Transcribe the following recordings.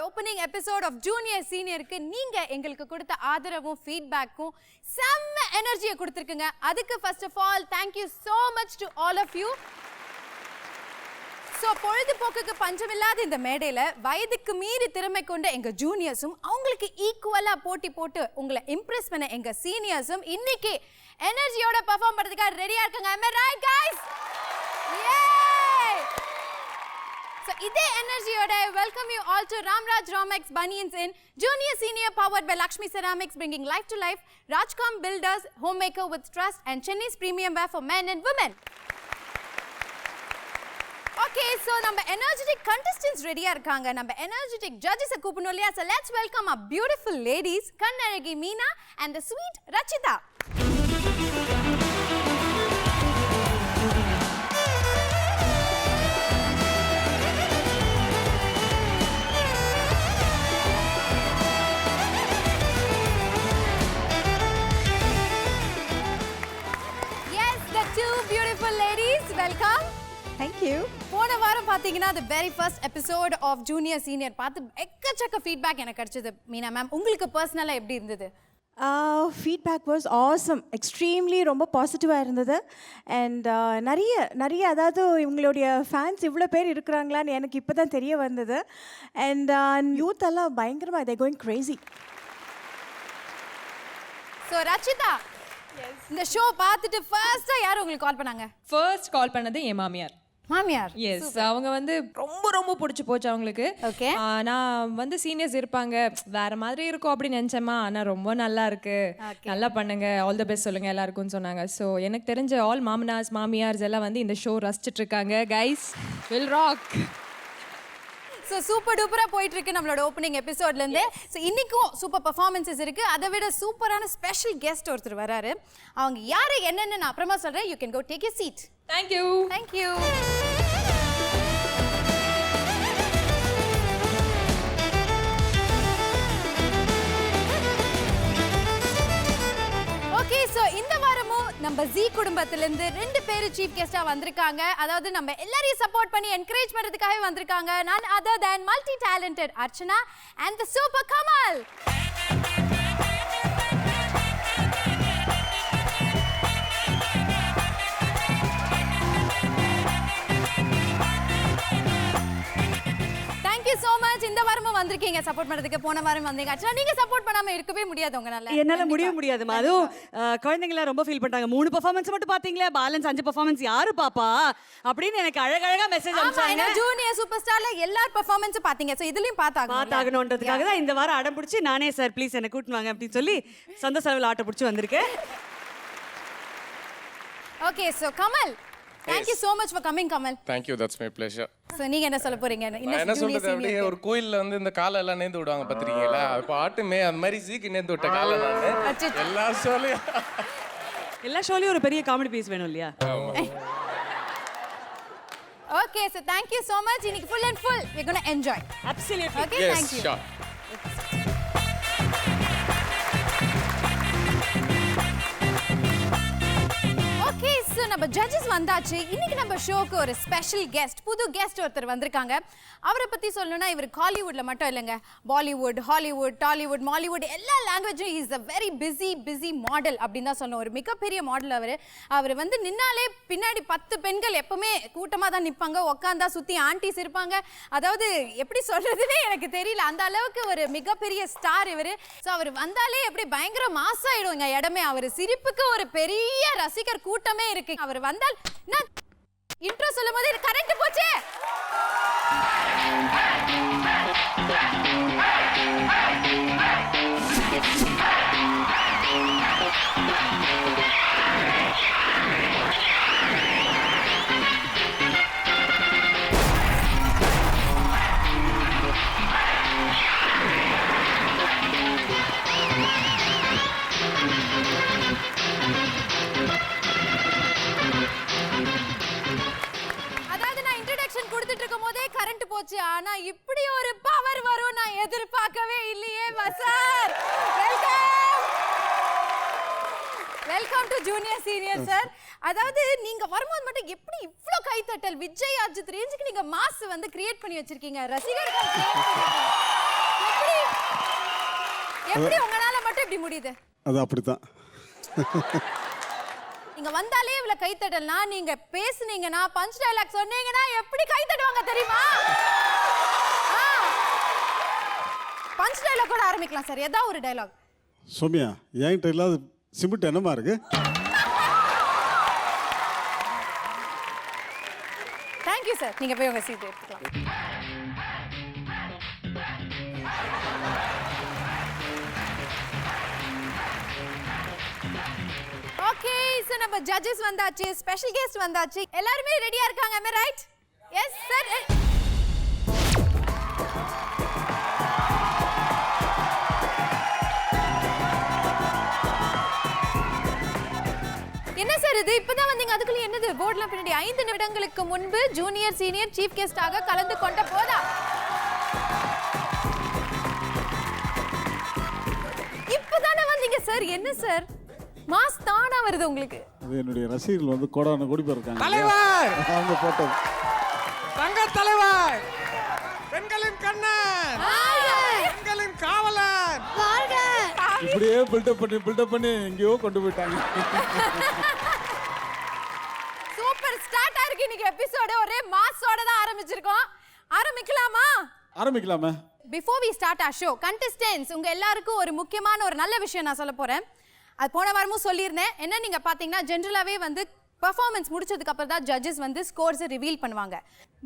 Opening episode of junior சீனியருக்கு நீங்க எங்களுக்கு கொடுத்த ஆதரவும் ஃபீட்பேக்கும் செம்ம எனர்ஜியை கொடுத்துருக்குங்க. அதுக்கு first of all thank you so much to all of you. So பொழுதுபோக்குக்கு பஞ்சமில்லாத இந்த மேடையில் வயதுக்கு மீறி திறமை கொண்ட எங்கள் ஜூனியர்ஸும் அவங்களுக்கு ஈக்குவலாக போட்டி போட்டு உங்களை இம்ப்ரெஸ் பண்ண எங்கள் சீனியர்ஸும் இன்னைக்கு எனர்ஜியோட பெர்ஃபார்ம் பண்ணுறதுக்காக ரெடியாக இருக்காங்க. Am I right, guys? Yay! So, இதே எனர்ஜியோட welcome you all to Ramraj Romex Bunions in Junior Senior powered by Lakshmi Ceramics, bringing life to life, Rajcom Builders, Homemaker with Trust, and Chinese Premium Wear for men and women. Okay, so நம்ம energetic contestants ready இருக்காங்க. நம்ம energetic judges கூப்பிடணும் இல்லையா? So let's welcome our beautiful ladies, Kannalagi Meena and the sweet Rachita. Yes, the two beautiful ladies, welcome. Thank you. போன வாரம் பாத்தீங்கன்னா the very first episode of Junior Senior பார்த்து எக்கச்சக்க feedback எனக்கு கிடைச்சது. மீனா மேம், உங்களுக்கு பர்சனலா எப்படி இருந்தது? Feedback was awesome. Extremely ரொம்ப பாசிட்டிவாக இருந்தது. அண்ட் நிறைய அதாவது இவங்களுடைய ஃபேன்ஸ் இவ்வளோ பேர் இருக்கிறாங்களான்னு எனக்கு இப்போ தான் தெரிய வந்தது. அண்ட் யூத் எல்லாம் பயங்கரமாக they going crazy. So Rachitha, இந்த ஷோ பார்த்துட்டு ஃபர்ஸ்டா யார் உங்களுக்கு கால் பண்ணாங்க? ஃபர்ஸ்ட் கால் பண்ணது என் மாமியார். மாமியார்? எஸ், அவங்க வந்து ரொம்ப பிடிச்சி போச்சு அவங்களுக்கு. ஓகே. நான் வந்து சீனியர்ஸ் இருப்பாங்க வேற மாதிரி இருக்கும் அப்படின்னு நினைச்சேம்மா, ஆனால் ரொம்ப நல்லா இருக்கு, நல்லா பண்ணுங்க, ஆல் தி பெஸ்ட் சொல்லுங்க எல்லாருக்கும் சொன்னாங்க. ஸோ எனக்கு தெரிஞ்ச ஆல் மாமியார்ஸ் எல்லாம் வந்து இந்த ஷோ ரசிச்சிட்டு இருக்காங்க. Guys will rock. So super டூப்பராக போயிட்டு இருக்கு நம்மளோட ஓப்பனிங் எபிசோட்லேருந்து. ஸோ இன்னைக்கும் சூப்பர் பர்ஃபார்மன்ஸஸ் இருக்கு. அதை விட சூப்பரான ஸ்பெஷல் கெஸ்ட் ஒருத்தர் வராரு. அவங்க யாரு என்னன்னு நான் அப்புறமா சொல்றேன். You can go take you seat. Thank you. Thank you. Okay, so இந்த வாரமும் நம்ம ஜி குடும்பத்திலிருந்து 2 பேர் சீஃப் கெஸ்டா வந்திருக்காங்க. அதாவது நம்ம எல்லாரையும் சப்போர்ட் பண்ணி என்கரேஜ் பண்றதுக்காகவே வந்திருக்காங்க. நான் other than multi talented Archana and the super Kamal. So much. இந்த வாரமும் வந்திருக்கீங்க சப்போர்ட் பண்றதுக்கு. போன வாரம் வந்தீங்க. அச்சா, நீங்க சப்போர்ட் பண்ணாம இருக்கவே முடியாது உங்களால. என்னால முடியாதுமா. அதுவும் குழந்தைங்கள ரொம்ப ஃபீல் பண்றாங்க. 3 பெர்ஃபார்மன்ஸ் மட்டும் பாத்தீங்களா, பேலன்ஸ் 5 பெர்ஃபார்மன்ஸ் யாரு பாப்பா அப்படின்னு எனக்கு அழகழகா மெசேஜ் அனுப்பிச்சாங்க. ஜூனியர் சூப்பர் ஸ்டார்ல எல்லா பெர்ஃபார்மன்ஸ் பாத்தீங்க. சோ இதுலயும் பார்த்தாகணும்ன்றதுக்காக தான் இந்த வாரம் அடம் பிடிச்சி நானே சார் ப்ளீஸ் என்ன கூட்டிட்டு வாங்க அப்படின்னு சொல்லி சொந்த செலவில் ஆட்டோ பிடிச்சி வந்திருக்கேன். Okay, so Kamal, thank you so much for coming, Kamal. Thank you, that's my pleasure. So நீங்க என்ன சொல்ல போறீங்க? என்ன சொல்றது, அப்படியே ஒரு கோயில்ல வந்து இந்த காலை எல்லாம் நேந்து விடுவாங்க பாத்திருக்கீங்களா, இப்போ ஆட்டுமே அந்த மாதிரி சீக்கு நேந்து விட்ட காலை நான் எல்லா ஷோலயும் ஒரு பெரிய காமெடி பீஸ் வேணும் இல்லையா? Okay, so thank you so much. இன்னைக்கு full and full we're going to enjoy. Absolutely. Okay, yes, thank you. Sure. Okay, so நம்ம ஜட்ஜஸ் வந்தாச்சு. இன்னைக்கு நம்ம ஷோக்கு ஒரு ஸ்பெஷல் கெஸ்ட், புது கெஸ்ட் ஒருத்தர் வந்திருக்காங்க. அவரை பற்றி சொல்லணும்னா இவர் காலிவுட்ல மட்டும் இல்லைங்க, பாலிவுட், ஹாலிவுட், டாலிவுட், மாலிவுட் எல்லா லாங்குவேஜும் is a very busy model அப்படின்னு தான் சொல்லணும். ஒரு மிகப்பெரிய மாடல் அவர் வந்து நின்னாலே பின்னாடி 10 பெண்கள் எப்பவுமே கூட்டமாக தான் நிற்பாங்க. உட்காந்தா சுற்றி ஆண்டிஸ் இருப்பாங்க. அதாவது எப்படி சொல்றதுன்னே எனக்கு தெரியல, அந்த அளவுக்கு ஒரு மிகப்பெரிய ஸ்டார் இவர். ஸோ அவர் வந்தாலே எப்படி பயங்கர மாசாயிடுங்க இடமே. அவர் சிரிப்புக்கு ஒரு பெரிய ரசிகர் கூட்டமே இருக்கு. அவர் வந்தால் நான் இன்ட்ரோ சொல்லும் போது கரண்ட் போச்சே. போச்சு. ஆனா இப்படி ஒரு பவர் வரும் நான் எதிர்பார்க்கவே இல்லையே. பசார் welcome. Welcome to junior senior sir. அதாவது நீங்க வரும்போது மட்டும் எப்படி இவ்ளோ கைத்தட்டல் விஜய் அஜித் ரேஞ்சுக்கு நீங்க மாஸ் வந்து கிரியேட் பண்ணி வச்சிருக்கீங்க. ரசிகர்கள் எப்படி எப்படி உங்களால மட்டும் இப்படி முடியுது? அது அப்படித்தான். நீங்க வந்தாலே இவ்ளோ கைத்தட்டல்னா நீங்க பேசுனீங்கன்னா பஞ்ச் டயலாக் சொன்னீங்கன்னா எப்படி கைத்தட்டுவாங்க தெரியுமா? பஞ்ச் டயலாக் கூட ஆரம்பிக்கலாம் சார். ஏதாவது ஒரு டயலாக். சோமியா என்கிட்ட இல்லாத சிமெண்ட் என்னமா இருக்கு? Thank you sir. நீங்க போய் உங்க சீட் எடுத்துக்கலாம். ஓகே, சோ நம்ம ஜட்ஜஸ் வந்தாச்சு, ஸ்பெஷல் கெஸ்ட் வந்தாச்சு. எல்லாரும் ரெடியா இருக்காங்க? am I right? Yes sir. என்ன சார் இது இப்பதான் வந்தீங்க, அதுக்குள்ள என்னது போர்ட்ல பின்னாடி 5 நிமிடங்களுக்கு முன்பு ஜூனியர் சீனியர் சீஃப் கெஸ்டாக கலந்து கொண்ட போதா? இப்பதானே வந்தீங்க சார். என்ன சார் மாஸ் தானா வருது உங்களுக்கு? அது என்னுடைய ரசிகர்கள் வந்து கோடான கோடி பேர் இருக்காங்க. தலைவர் அவங்க போட்டது. தங்க தலைவர், பெண்களின் கண்ணன், பெண்களின் காவலன். இப்படியே பில்டப் பண்ணி எங்கேயோ கொண்டு போயிட்டாங்க. சூப்பர் ஸ்டார்ட் ஆயிருக்கு இன்னைக்கு எபிசோட். ஒரே மாஸோட தான் ஆரம்பிச்சிருக்கோம். ஆரம்பிக்கலாமா? ஆரம்பிக்கலாமே. Before we start our show, contestants உங்க எல்லாருக்கும் ஒரு முக்கியமான ஒரு நல்ல விஷயம் நான் சொல்ல போறேன். அது போன வாரமும் சொல்லியிருந்தேன். என்ன நீங்க பாத்தீங்கன்னா ஜென்ரலாவே வந்து பெர்ஃபார்மன்ஸ் முடிச்சதுக்கு அப்புறம் தான் ஜட்ஜஸ் வந்து ஸ்கோர்ஸ் ரிவீல் பண்ணுவாங்க.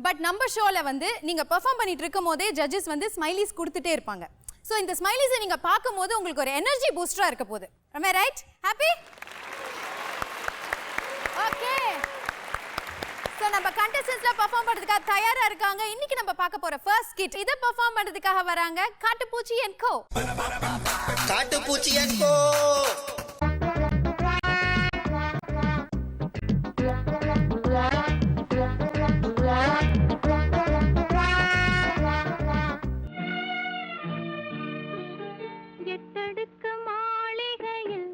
பட் நம்ம ஷோல வந்து நீங்க பெர்ஃபார்ம் பண்ணிட்டு இருக்கும் போதே ஜட்ஜஸ் வந்து ஸ்மைலிஸ் கொடுத்துட்டே இருப்பாங்க. ஸோ இந்த ஸ்மைலிஸை நீங்க பார்க்கும்போது உங்களுக்கு ஒரு எனர்ஜி பூஸ்டரா இருக்க போகுது. am I right? happy? Okay. So நம்ம கண்டஸ்டன்ஸ்லாம் பெர்ஃபார்ம் பண்ணுறதுக்காக தயாரா இருக்காங்க. இன்னைக்கு நம்ம பார்க்க போற ஃபர்ஸ்ட் ஸ்கிட் இதை பெர்ஃபார்ம் பண்ணுறதுக்காக வராங்க காட்டுப்பூச்சி அண்ட் கோ. காட்டுப்பூச்சி அண்ட் கோ. எட்டடுக்கு மாளிகையில்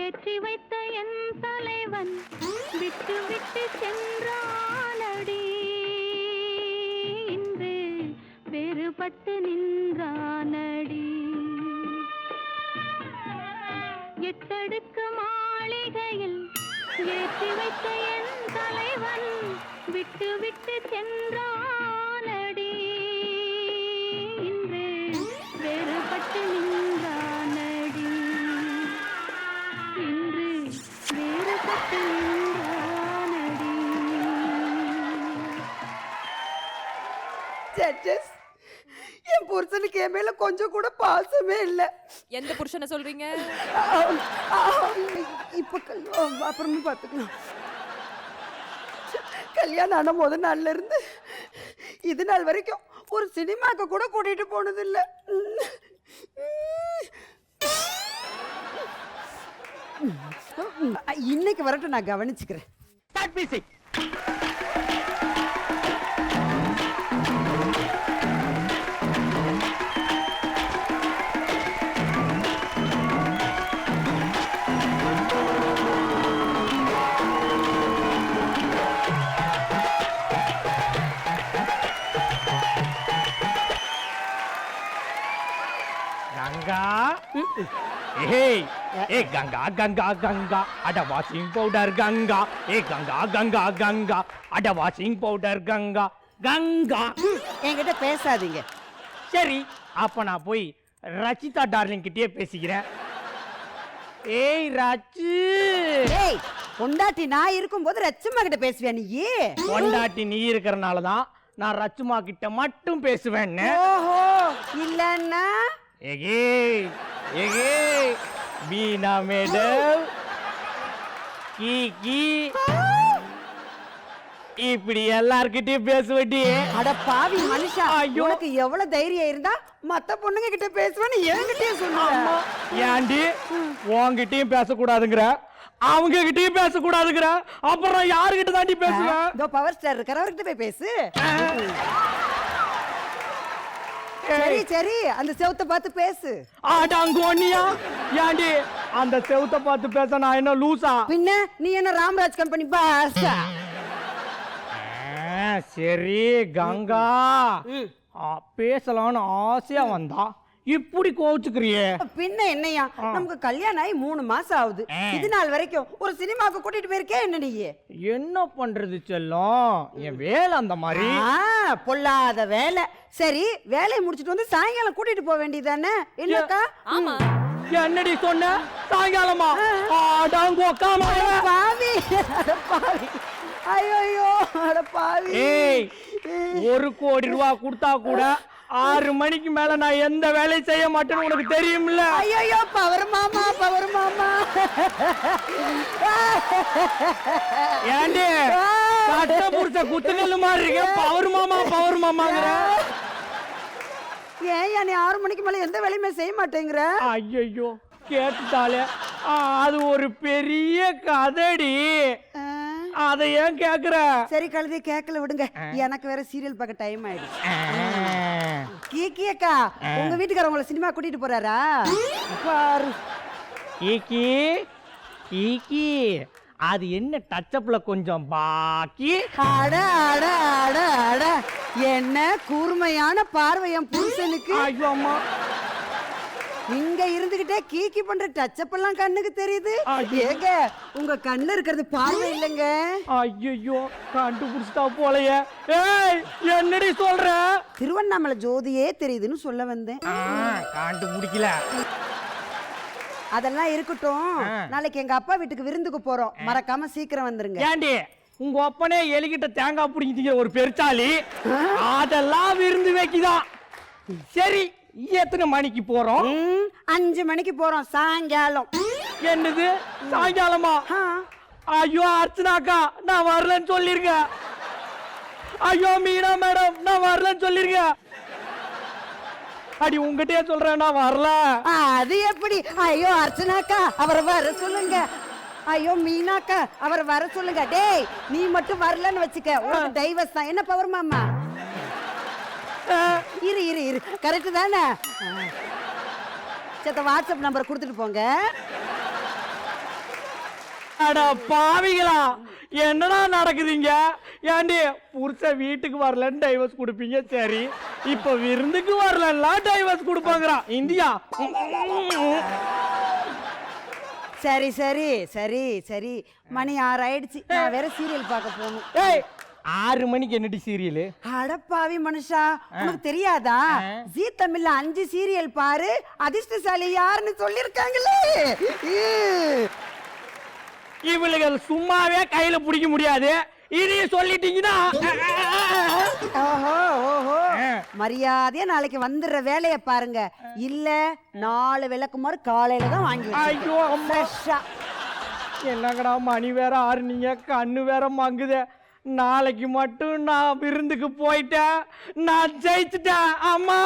ஏற்றி வைத்த என் தலைவன் விட்டு விட்டு சென்றானடி, இன்று வேறுபட்டு நின்றானடி. எட்டடுக்கு மாளிகையில் ஏற்றி வைத்த என் தலைவன் விட்டு விட்டு சென்றானடி, இன்று வேறுபட்டு நின்றானடி, இன்று வேறுபட்டு நின்றானடி. ஜட்ஜஸ், என் புருஷனுக்கு என் மேல கொஞ்சம் கூட பாசமே இல்லை. எந்த புருஷனை சொல்றீங்க? இப்ப அப்புறமா பார்த்துக்கலாம். கல்யாணம் ஆன முதல் நாள்ல இருந்து இது நாள் வரைக்கும் ஒரு சினிமாக்கு கூட கூட்டிட்டு போனது இல்ல. இன்னைக்கு வரட்டும், நான் கவனிச்சுக்கிறேன். गंगा ए गंगा गंगा गंगा अड वाशिंग पाउडर गंगा ए गंगा गंगा गंगा अड वाशिंग पाउडर गंगा गंगा என்கிட்ட பேசாதீங்க. சரி அப்ப நான் போய் ரச்சிதா டார்லிங் கிட்டே பேசிக்கிறேன். ஏய் ரச்சு, ஏய் பொண்டாட்டி நான் இருக்கும்போது ரச்சம்மா கிட்ட பேசுவியா நீ? பொண்டாட்டி நீ இருக்கறனால தான் நான் ரச்சுமா கிட்ட மட்டும் பேசுவேன்னு. ஓஹோ, இல்லன்னா ஏகே ஏகே வீணா மேடம் கீ கீ இப்படி எல்லார்கிட்டயும் பேசுவடி. அட பாவி மனுஷா, ஐயோ. உனக்கு எவ்வளவு தைரியம் இருந்தா மத்த பொண்ணுங்க கிட்ட பேசுவேன்னு என்கிட்டயே சொல்லுங்க. ஏண்டி உன்கிட்டயும் பேசக்கூடாதுங்கிற, அவங்க கிட்டயும் பேசக்கூடாதுங்கிற, அப்புறம் யாருகிட்ட தாண்டி பேசுவேன்? இதோ பவர் ஸ்டார் இருக்கார், அவர்கிட்ட போய் பேசு. சரி சரி, அந்த செவுத்த பார்த்து பேசு. ஆடாங்கோனியா ஏண்டி அந்த செவுத்த பார்த்து பேச நான் என்ன லூசா? பின்ன நீ என்ன ராம்ராஜ் கம்பெனி பாஸா? சரி கங்கா, பேசலாம்னு ஆசையா வந்தா இப்படி கோச்சுக்கிறியே? பின்ன என்னையா, நமக்கு கல்யாணம் ஆகி 3 மாசம் ஆகுது. இது நாள் வரைக்கும் ஒரு சினிமாக்கு கூட்டிட்டு போயிருக்கே என்ன நீ? என்ன பண்றது செல்லம், என் வேலை அந்த மாதிரி. பொல்லாத வேலை. சரி, வேலையை முடிச்சிட்டு வந்து சாயங்காலம் கூட்டிட்டு போக வேண்டியதானே? இல்லக்கா? ஆமா. என்னடி சொன்ன? சாயங்காலமா? பாவி, பாவி, ஐயோ, அட பாவி. ஏய், 1 கோடி ரூபாய் கொடுத்தா கூட 6 மணிக்கு மேல நான் எந்த வேலையும் செய்ய மாட்டேன்னு உனக்கு தெரியும்ல? ஐயோ, பவர் மாமா, பவர் மாமா. ஏண்டி கட்ட புடிச்ச குத்துநெல்லு மாதிரி இருக்க, பவர் மாமா பவர் மாமாங்கிற? ஏன் நீ 6 மணிக்கு மேல எந்த வேலையுமே செய்ய மாட்டேங்கிற? ஐயோ கேட்டுட்டாலே, அது ஒரு பெரிய கதடி. அதை ஏன் கேக்குற? சரி கழுதி, கேட்கல விடுங்க. எனக்கு வேற சீரியல் பார்க்க டைம் ஆயிடுச்சு. கீக்கி அக்கா, உங்க வீட்டுக்காரர் உங்களை சினிமா கூட்டிட்டு போறாரா? பாரு. கீக்கி கீக்கி, அது என்ன டச்சப்ல கொஞ்சம் பாக்கி. அட அட அட அட, என்ன கூர்மையான பார்வை என் புருஷனுக்கு. ஐயோ அம்மா, இங்க இருந்துகிட்டே கீக்கி பண்ற டச்சப் எல்லாம் கண்ணுக்கு தெரியுது. ஏங்க, உங்க கண்ணுல இருக்கிறது பார்வை இல்லைங்க. ஐயோ கண்டுபிடிச்சிட்டா போலயே. ஏய், என்னடி சொல்ற? திருவண்ணாமலை ஜோதியே தெரியுதுன்னு சொல்ல வந்தேன். கண்டுபிடிக்கல. அதெல்லாம் இருக்கட்டும், நாளைக்கு எங்க அப்பா வீட்டுக்கு விருந்துக்கு போறோம். மறக்காம சீக்கிரம் வந்துருங்க. ஏண்டி, உங்க ஒப்பனே எலிகிட்ட தேங்காய் பிடிக்கிற ஒரு பெருச்சாலி, அதெல்லாம் விருந்து வைக்குதான். சரி, எத்தனை மணிக்கு போறோம்? 5 மணிக்கு போறோம், சாயங்காலம். என்னது சாயங்காலமா? ஐயோ அர்ச்சனாக்கா, நான் வரலன்னு சொல்லிருங்க. ஐயோ மீனா மேடம், நான் வரலன்னு சொல்லிருங்க. அடி உங்ககிட்டயே சொல்றேன், நான் வரல. அது எப்படி? ஐயோ அர்ச்சனாக்கா, அவரை வர சொல்லுங்க. ஐயோ மீனாக்கா, அவரை வர சொல்லுங்க. டேய், நீ மட்டும் வரலன்னு வச்சுக்க, உனக்கு டைவர்ஸ் தான். என்ன பவர் மாமா? இரு இரு இரு, கரெக்ட் தானே? சேத்த வாட்ஸ்அப் நம்பர் கொடுத்துட்டு போங்க. அட பாவிகளா, என்னடா நடக்குதுங்க? ஏண்டி, புருஷ வீட்டுக்கு வரலன்னு டைவர்ஸ் கொடுப்பீங்க, சரி இப்ப விருந்துக்கு வரலன்னா டைவர்ஸ் கொடுப்பாங்கறா இந்தியா. சரி சரி சரி சரி, மணி 6 ஆயிடுச்சு. நான் வேற சீரியல் பார்க்க போகணும். ஏய், 6 மணிக்கு என்னடி சீரியல்? அடப்பாவி மனுஷா, உனக்கு தெரியாதா? ஜீ தமிழ்ல 5 சீரியல் பாரு, அதிர்ஷ்டசாலி யாருன்னு சொல்லிருக்காங்களே. இவளுகள் சும்மாவே கையில பிடிக்க முடியாது, இதையும் சொல்லிட்டீங்கன்னா. ஓஹோ ஓஹோ, மரியாதையா நாளைக்கு வந்துடுற வேலையை பாருங்க. இல்ல 4 விளக்குமாறு காலையில தான் வாங்கி. ஐயோ அம்மா, என்னங்கடா மணி வேற 6, நீங்க கண்ணு வேற மங்குதே. நாளைக்கு மட்டும் நான் விருந்துக்கு போயிட்டேன், நான் ஜெயிச்சுட்டேன் அம்மா.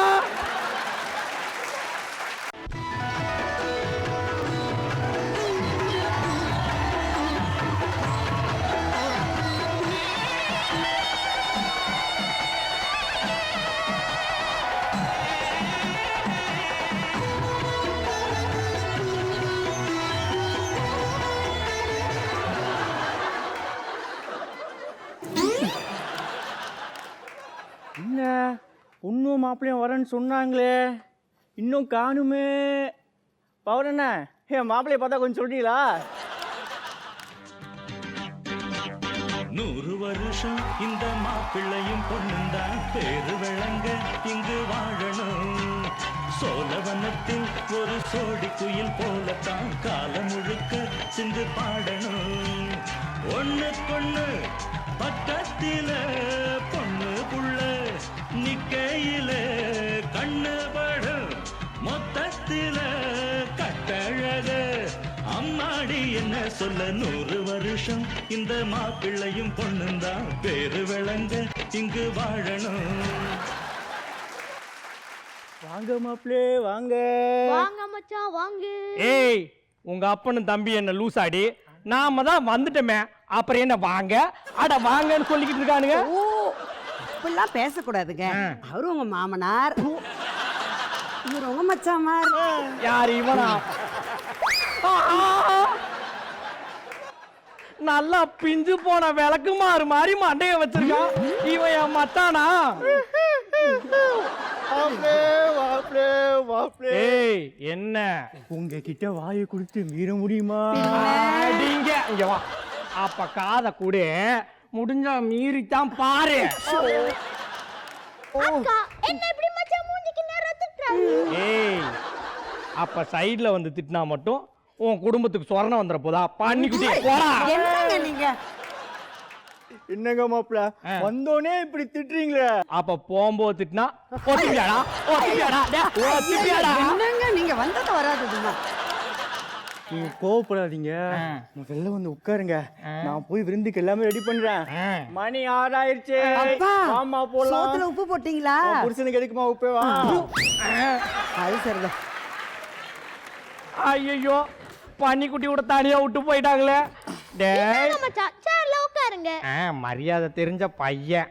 என்ன பொண்ணும் மாப்பிள்ளையும் வரேன்னு சொன்னாங்களே, இன்னும் காணுமே. பவர் என்ன, என் மாப்பிள்ளைய பார்த்தா கொஞ்சம் சொல்றீங்களா? 100 வருஷம் இந்த மாப்பிள்ளையும் பொண்ணுந்தான் பேரு விளங்க இங்கு வாழணும். சோழவனத்தில் ஒரு சோடி குயில் போலத்தான் காலம் முழுக்க சிந்து பாடணும். ஒண்ணுக்கொண்ணு பக்கத்தில பொண்ணு புள்ள நிக்கையில கண்ணு படும், மொத்தத்தில கட்டழக அம்மாடி என்ன சொல்ல. 100 வருஷம் இந்த மாப்பிள்ளையும் பொண்ணுந்தான் பேரு விளங்க இங்கு வாழணும். வாங்க மாப்பிள்ளே வாங்க. வாங்க மச்சான் வாங்க. ஏய், உங்க அப்பனும் தம்பி என்ன லூசாடி, நாம தான் வந்துட்டோமே, அப்புறம் என்ன வாங்க அட வாங்கன்னு சொல்லிக்கிட்டு இருக்கானுங்க. ஓ, இப்பெல்லாம் பேசக்கூடாதுங்க. அவரு உங்க மாமனார், இவரு உங்க மச்சாமார். யார் இவனா? நல்லா பிஞ்சு போன விளக்கு மாதிரி மண்டைய வச்சிருக்கான். இவன் என் மச்சானா? ஏய் என்ன உங்ககிட்ட வாயை கொடுத்து மீற முடியுமா? அடிங்க இங்க வா. அப்ப காதை கூட முடிஞ்சா மீறித்தான் பாரு. என்ன இப்படி மச்சான் மூஞ்சிக்கு நேரா திட்டுறாங்க? ஏய் அப்ப சைடுல வந்து திட்டினா மட்டும் உன் குடும்பத்துக்கு சொரணம் வந்துற போதா? பண்ணிக்கிட்டே போடா. என்னங்க நீங்க? என்னங்க மாப்பிள்ள வந்தோனே இப்படி திட்டுறீங்களே? அப்ப போகும்போது திட்டினா ஒத்தியாடா ஒத்தியாடா ஒத்தியாடா. என்னங்க நீங்க வந்தது வராததுமா? நீங்க கோவப்படாதீங்க, முதல்ல வந்து உட்காருங்க. நான் போய் விருந்துக்கு எல்லாமே ரெடி பண்றேன். மணி 6 ஆயிருச்சு. அப்பா ஆமா போலாம். சோத்துல உப்பு போட்டீங்களா? புருஷனுக்கு எதுக்குமா உப்பே? வா. அது சரிதான். ஐயோ பன்னிக்குட்டி கூட தனியா விட்டு போயிட்டாங்களே. டேய் மச்சான் சேர்ல உட்காருங்க. மரியாதை தெரிஞ்ச பையன்.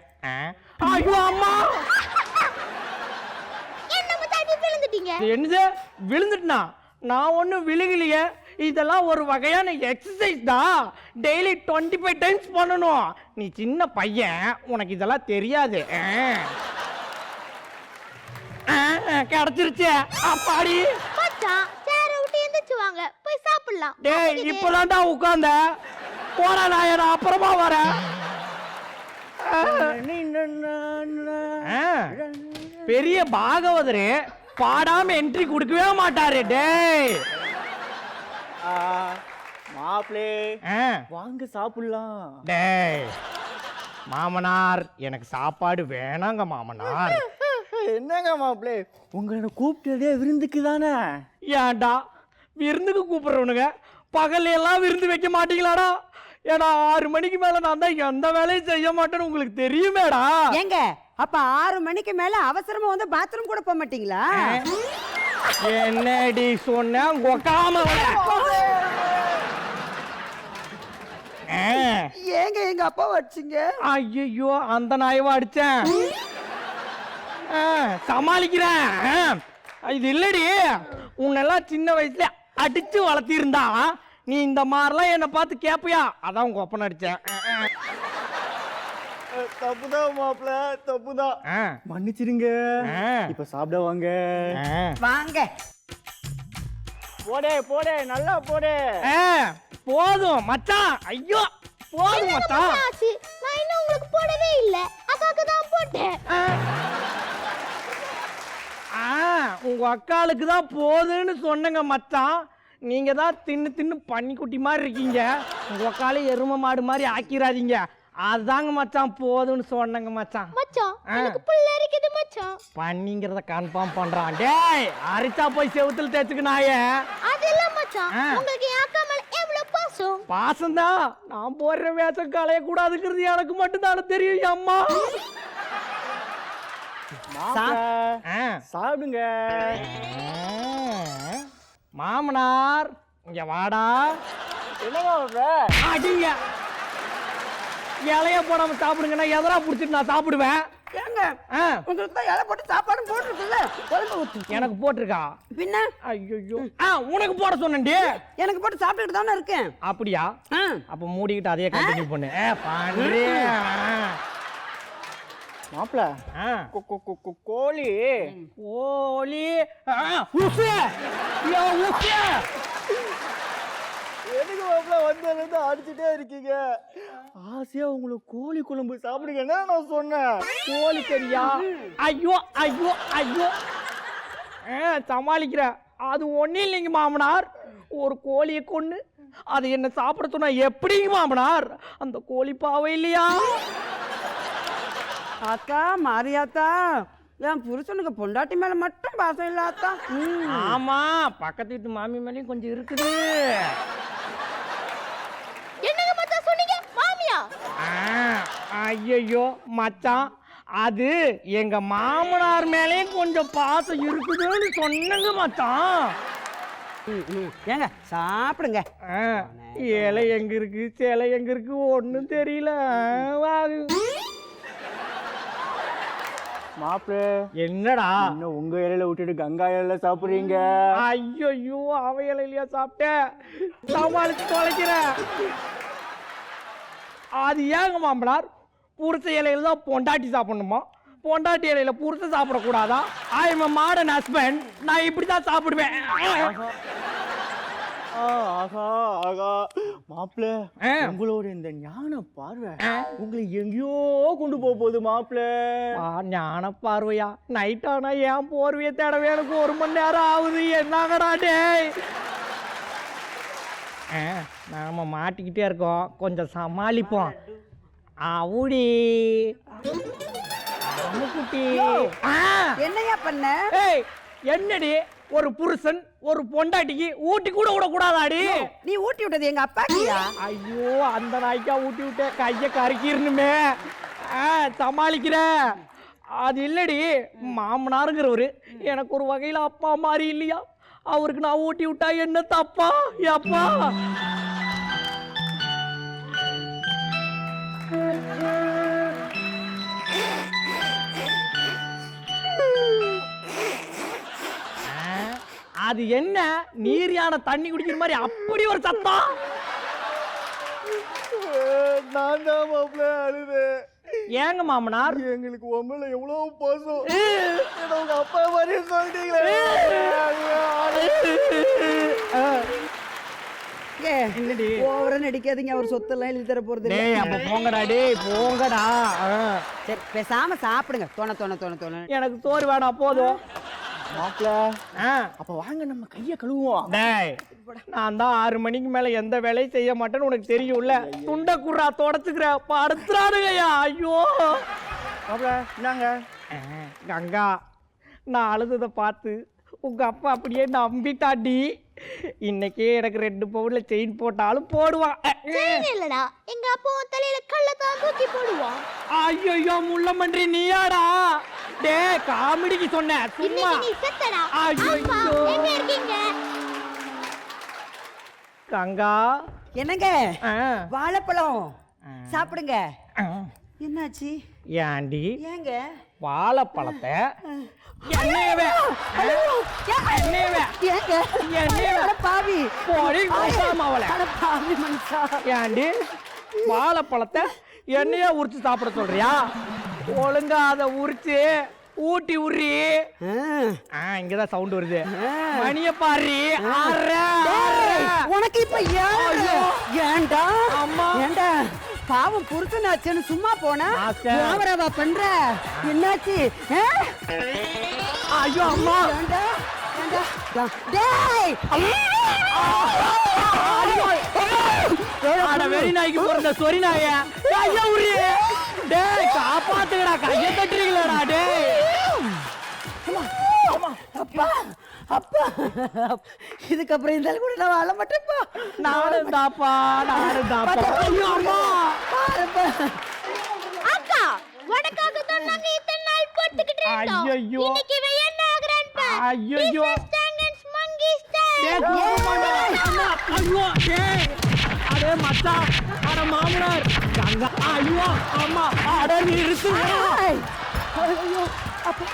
ஐயோ அம்மா என்ன மச்சான் இப்படி விழுந்துட்டீங்க? என்னது விழுந்துட்டா? நான் ஒன்றும் விழுகலையே. இதெல்லாம் ஒரு வகையான எக்ஸசைஸ் தான். டெய்லி 25 டைம்ஸ் பண்ணணும். நீ சின்ன பையன், உனக்கு இதெல்லாம் தெரியாது. கிடைச்சிருச்சு அப்பாடி. மச்சான் சேர விட்டு எந்திரிச்சு வாங்க, போய் சாப்பிடலாம். டேய் இப்பதான்டா உட்கார்ந்த. போடா நான் அப்புறமா வரேன். பெரிய பாகவதரு பாடாம என்ட்ரி கொடுக்கவே மாட்டாரு. டேய் மாப்பிளே வாங்க சாப்பிடலாம். டேய் மாமனார் எனக்கு சாப்பாடு வேணாங்க மாமனார். என்னங்க மாப்பிளே, உங்களை கூப்பிட்டதே விருந்துக்கு தானே? ஏன்டா விருந்துக்கு கூப்பிடுறவனுங்க பகல்ல எல்லாம் விருந்து வைக்க மாட்டீங்களாடா? ஏடா 6 மணிக்கு மேல நான் தான் எந்த வேலையும் செய்ய மாட்டேன்னு உங்களுக்கு தெரியுமேடா. ஏங்க அப்ப 6 மணிக்கு மேல அவசரமா வந்து பாத்ரூம் கூட போக மாட்டீங்களா? என்னடி சொன்ன கொக்காம ஏங்க எங்க அப்பா வச்சிங்க? ஐயோ அந்த நாயவா அடிச்சேன். சமாளிக்கிறேன். இது இல்லடி, உன்னெல்லாம் சின்ன வயசுல அடிச்சு வளர்த்திருந்தா நீ இந்த மாதிரிலாம் என்னை பார்த்து கேப்பியா? அதான் உங்க ஒப்பனை அடிச்சேன். தப்புதான் மாப்பிள, தப்புதான். மன்னிச்சிருங்க. இப்ப சாப்பிட வாங்க. வாங்க. போடே போடே நல்லா போடே. போதும் மச்சான். ஐயோ போதும் மச்சான். ஆச்சு, நான் இன்னும் உங்களுக்கு போடவே இல்ல. அக்காக்கு தான் போட்டேன். உங்க அக்காளுக்கு தான் போதுன்னு சொன்னங்க மச்சான். நீங்க தான் தின்னு தின்னு பன்னிக்குட்டி மாதிரி இருக்கீங்க. உங்க அக்காலே எருமை மாடு மாதிரி ஆக்கிராதீங்க. அதாங்க மச்சான் போதும்னு சொன்னங்க மச்சான். மச்சான் எனக்கு புள்ள இருக்குது மச்சான். பண்ணிங்கிறத கன்ஃபார்ம் பண்றான். டேய் அரிச்சா போய் செவுத்துல தேச்சுக்கு நாயே. அதெல்லாம் மச்சான் உங்களுக்கு என் அக்கா மேல எவ்வளவு பாசம். பாசம்தான். நான் போடுற வேஷம் களைய கூடாதுங்கிறது எனக்கு மட்டும் தானே தெரியும் அம்மா. சாப்பிடுங்க. மாமனார் இங்க வாடா. என்னங்க அடிங்க இலைய போடாம சாப்பிடுங்கன்னா எதரா புடிச்சிட்டு நான் சாப்பிடுவேன். ஏங்க உங்களுக்கு தான் இலை போட்டு சாப்பாடு போட்டுருக்குல்ல, குழம்பு ஊத்து. எனக்கு போட்டிருக்கா? பின்ன ஐயோ உனக்கு போட சொன்னேன்டி. எனக்கு போட்டு சாப்பிட்டுட்டு தானே இருக்கேன். அப்படியா? அப்ப மூடிக்கிட்டு அதையே கண்டினியூ பண்ணு. பண்றே மாப்பிள. கோழி கோழி எதுக்கு மாப்பிள வந்ததுலேருந்து அடிச்சுட்டே இருக்கீங்க? ஆசையா உங்களுக்கு கோழி குழம்பு சாப்பிடுங்கன்னா நான் சொன்னேன். கோழி கறியா? ஐயோ ஐயோ ஐயோ சமாளிக்கிற. அது ஒன்றும் இல்லைங்க மாமனார். ஒரு கோழியை கொண்டு அதை என்ன சாப்பிட சொன்னா எப்படிங்க மாமனார்? அந்த கோழி பாவை இல்லையா? ஆத்தா மாரியாத்தா, என் புருஷனுக்கு பொண்டாட்டி மேல மட்டும் பாசம் இல்ல ஆத்தா. ஆமா பக்கத்து வீட்டு மாமி மேலேயும் கொஞ்சம் இருக்குது. என்னங்க மச்சான் சொன்னீங்க? மாமியா? ஐயோ மச்சான், அது எங்க மாமனார் மேலேயும் கொஞ்சம் பாசம் இருக்குதுன்னு சொன்னங்க மச்சான். ஏங்க சாப்பிடுங்க. இலை எங்க இருக்கு சிலை எங்க இருக்கு ஒன்றும் தெரியல. மாப்பிள்ள என்னடா இன்னும் உங்க இலையில விட்டுட்டு கங்கா இலையில சாப்பிடுறீங்க. ஐயோ அவ இலையிலயா சாப்பிட்டேன், சமாளிச்சு தொலைக்கிறேன். அது ஏங்க மாமனார், புருஷ இலையில தான் பொண்டாட்டி சாப்பிடணுமா, பொண்டாட்டி இலையில புருஷ சாப்பிடக்கூடாதா? I am a modern husband, நான் இப்படி தான் சாப்பிடுவேன். ஆகா ஆகா மாப்பிள்ள, உங்களோட இந்த ஞான பார்வை உங்களை எங்கேயோ கொண்டு போகுது மாப்பிள்ள. ஞான பார்வையா? நைட் ஆனா ஏன் போர்வையை தேடவே எனக்கு 1 மணி நேரம் ஆகுது. என்னங்கடா டேய். நாம மாட்டிக்கிட்டே இருக்கோம், கொஞ்சம் சமாளிப்போம். அவுடி குட்டி. என்னையா பண்ண? ஏய் என்னடி, ஒரு புருஷன் ஒரு பொண்டாட்டிக்கு ஊட்டி கூட விடக்கூடாதாடி? நீ ஊட்டி விட்டது எங்க அப்பாக்கியா? ஐயோ அந்த நாய்க்கா ஊட்டி விட்டேன், கையை கறிக்கிருணுமே. சமாளிக்கிற. அது இல்லடி, மாமனாருங்கிறவரு எனக்கு ஒரு வகையில் அப்பா மாதிரி இல்லையா? அவருக்கு நான் ஊட்டி விட்டா என்ன தப்பா? அப்பா அது என்ன, நீர் யானை தண்ணி குடிக்கிற மாதிரி அப்படி ஒரு சத்தம்? நான் தான் மாப்பிள்ள அழுது. ஏங்க மாமனார்? எங்களுக்கு உண்மையில எவ்வளவு பாசம், உங்க அப்பா மாதிரி சொல்லிட்டீங்களே. ஓவரா நடிக்காதீங்க, அவர் சொத்தெல்லாம் எழுதி தர போறது இல்ல. டேய் அப்ப போங்கடா, டேய் போங்கடா. சரி பேசாம சாப்பிடுங்க. தோண எனக்கு சோறு வேணாம், போதும். மாப்பிள்ள அப்ப வாங்க நம்ம கைய கழுவுவோம். டேய் நான் தான் 6 மணிக்கு மேல எந்த வேலையும் செய்ய மாட்டேன்னு உனக்கு தெரியும்ல. துண்ட குர்ரா தொடச்சுக்கிற படுத்துறானுங்கய்யா. ஐயோ மாப்பிள்ள இந்தாங்க. கங்கா, நான் அழுததை பார்த்து உங்க அப்பா அப்படியே நம்பிட்டாடி. இன்னைக்கே எனக்கு 2 பவுன்ல செயின் போட்டாலும் போடுவான். இல்லடா, எங்க அப்பா தலையில கள்ளத்தான் தூக்கி போடுவான். ஐயோ முள்ள மன்றி நீயாடா? டே காமெடிக்கு சொன்னேன் சும்மா. நீ செத்தடா. ஐயோ எங்க இருக்கீங்க? கங்கா என்னங்க, வாழைப்பழம் சாப்பிடுங்க. என்னாச்சு? ஏண்டி ஏங்க வாழைப்பழத்தை பாவி ஏண்டி வாழைப்பழத்தை எண்ணெயா உரிச்சு சாப்பிட சொல்றியா? ஒழுங்கா அதை உரிச்சு ஊட்டி உரி. இங்கதான் சவுண்ட் வருது, மணிய பாரு. உனக்கு இப்ப ஏன்டா ஏன்டா பாவம் புருஷனாச்சுன்னு சும்மா போனா ஓவராவா பண்ற? என்னாச்சு? ஐயோ அம்மா, வெறி நாய்க்கு போற சொரி நாய கைய உரி. டேய் காப்பாத்துங்கடா, கைய தட்டுறீங்களாடா? டேய் அப்பா அப்பா, இதுக்கப்புறம் இந்த கூட நான் வாழ மாட்டேன்ப்பா. நானும் தாப்பா. ஐயோ அம்மா. அக்கா உனக்காக தான் நாங்க இத்தனை நாள் போட்டுக்கிட்டு இருந்தோம். ஐயோ இன்னைக்கு இவன் என்ன ஆகுறான் பா. ஐயோ மங்கி ஸ்டைல். ஐயோ டேய், அடே மச்சான், அட மாமனார் கங்கா. ஐயோ அம்மா, அட நிறுத்து. ஐயோ அப்பா.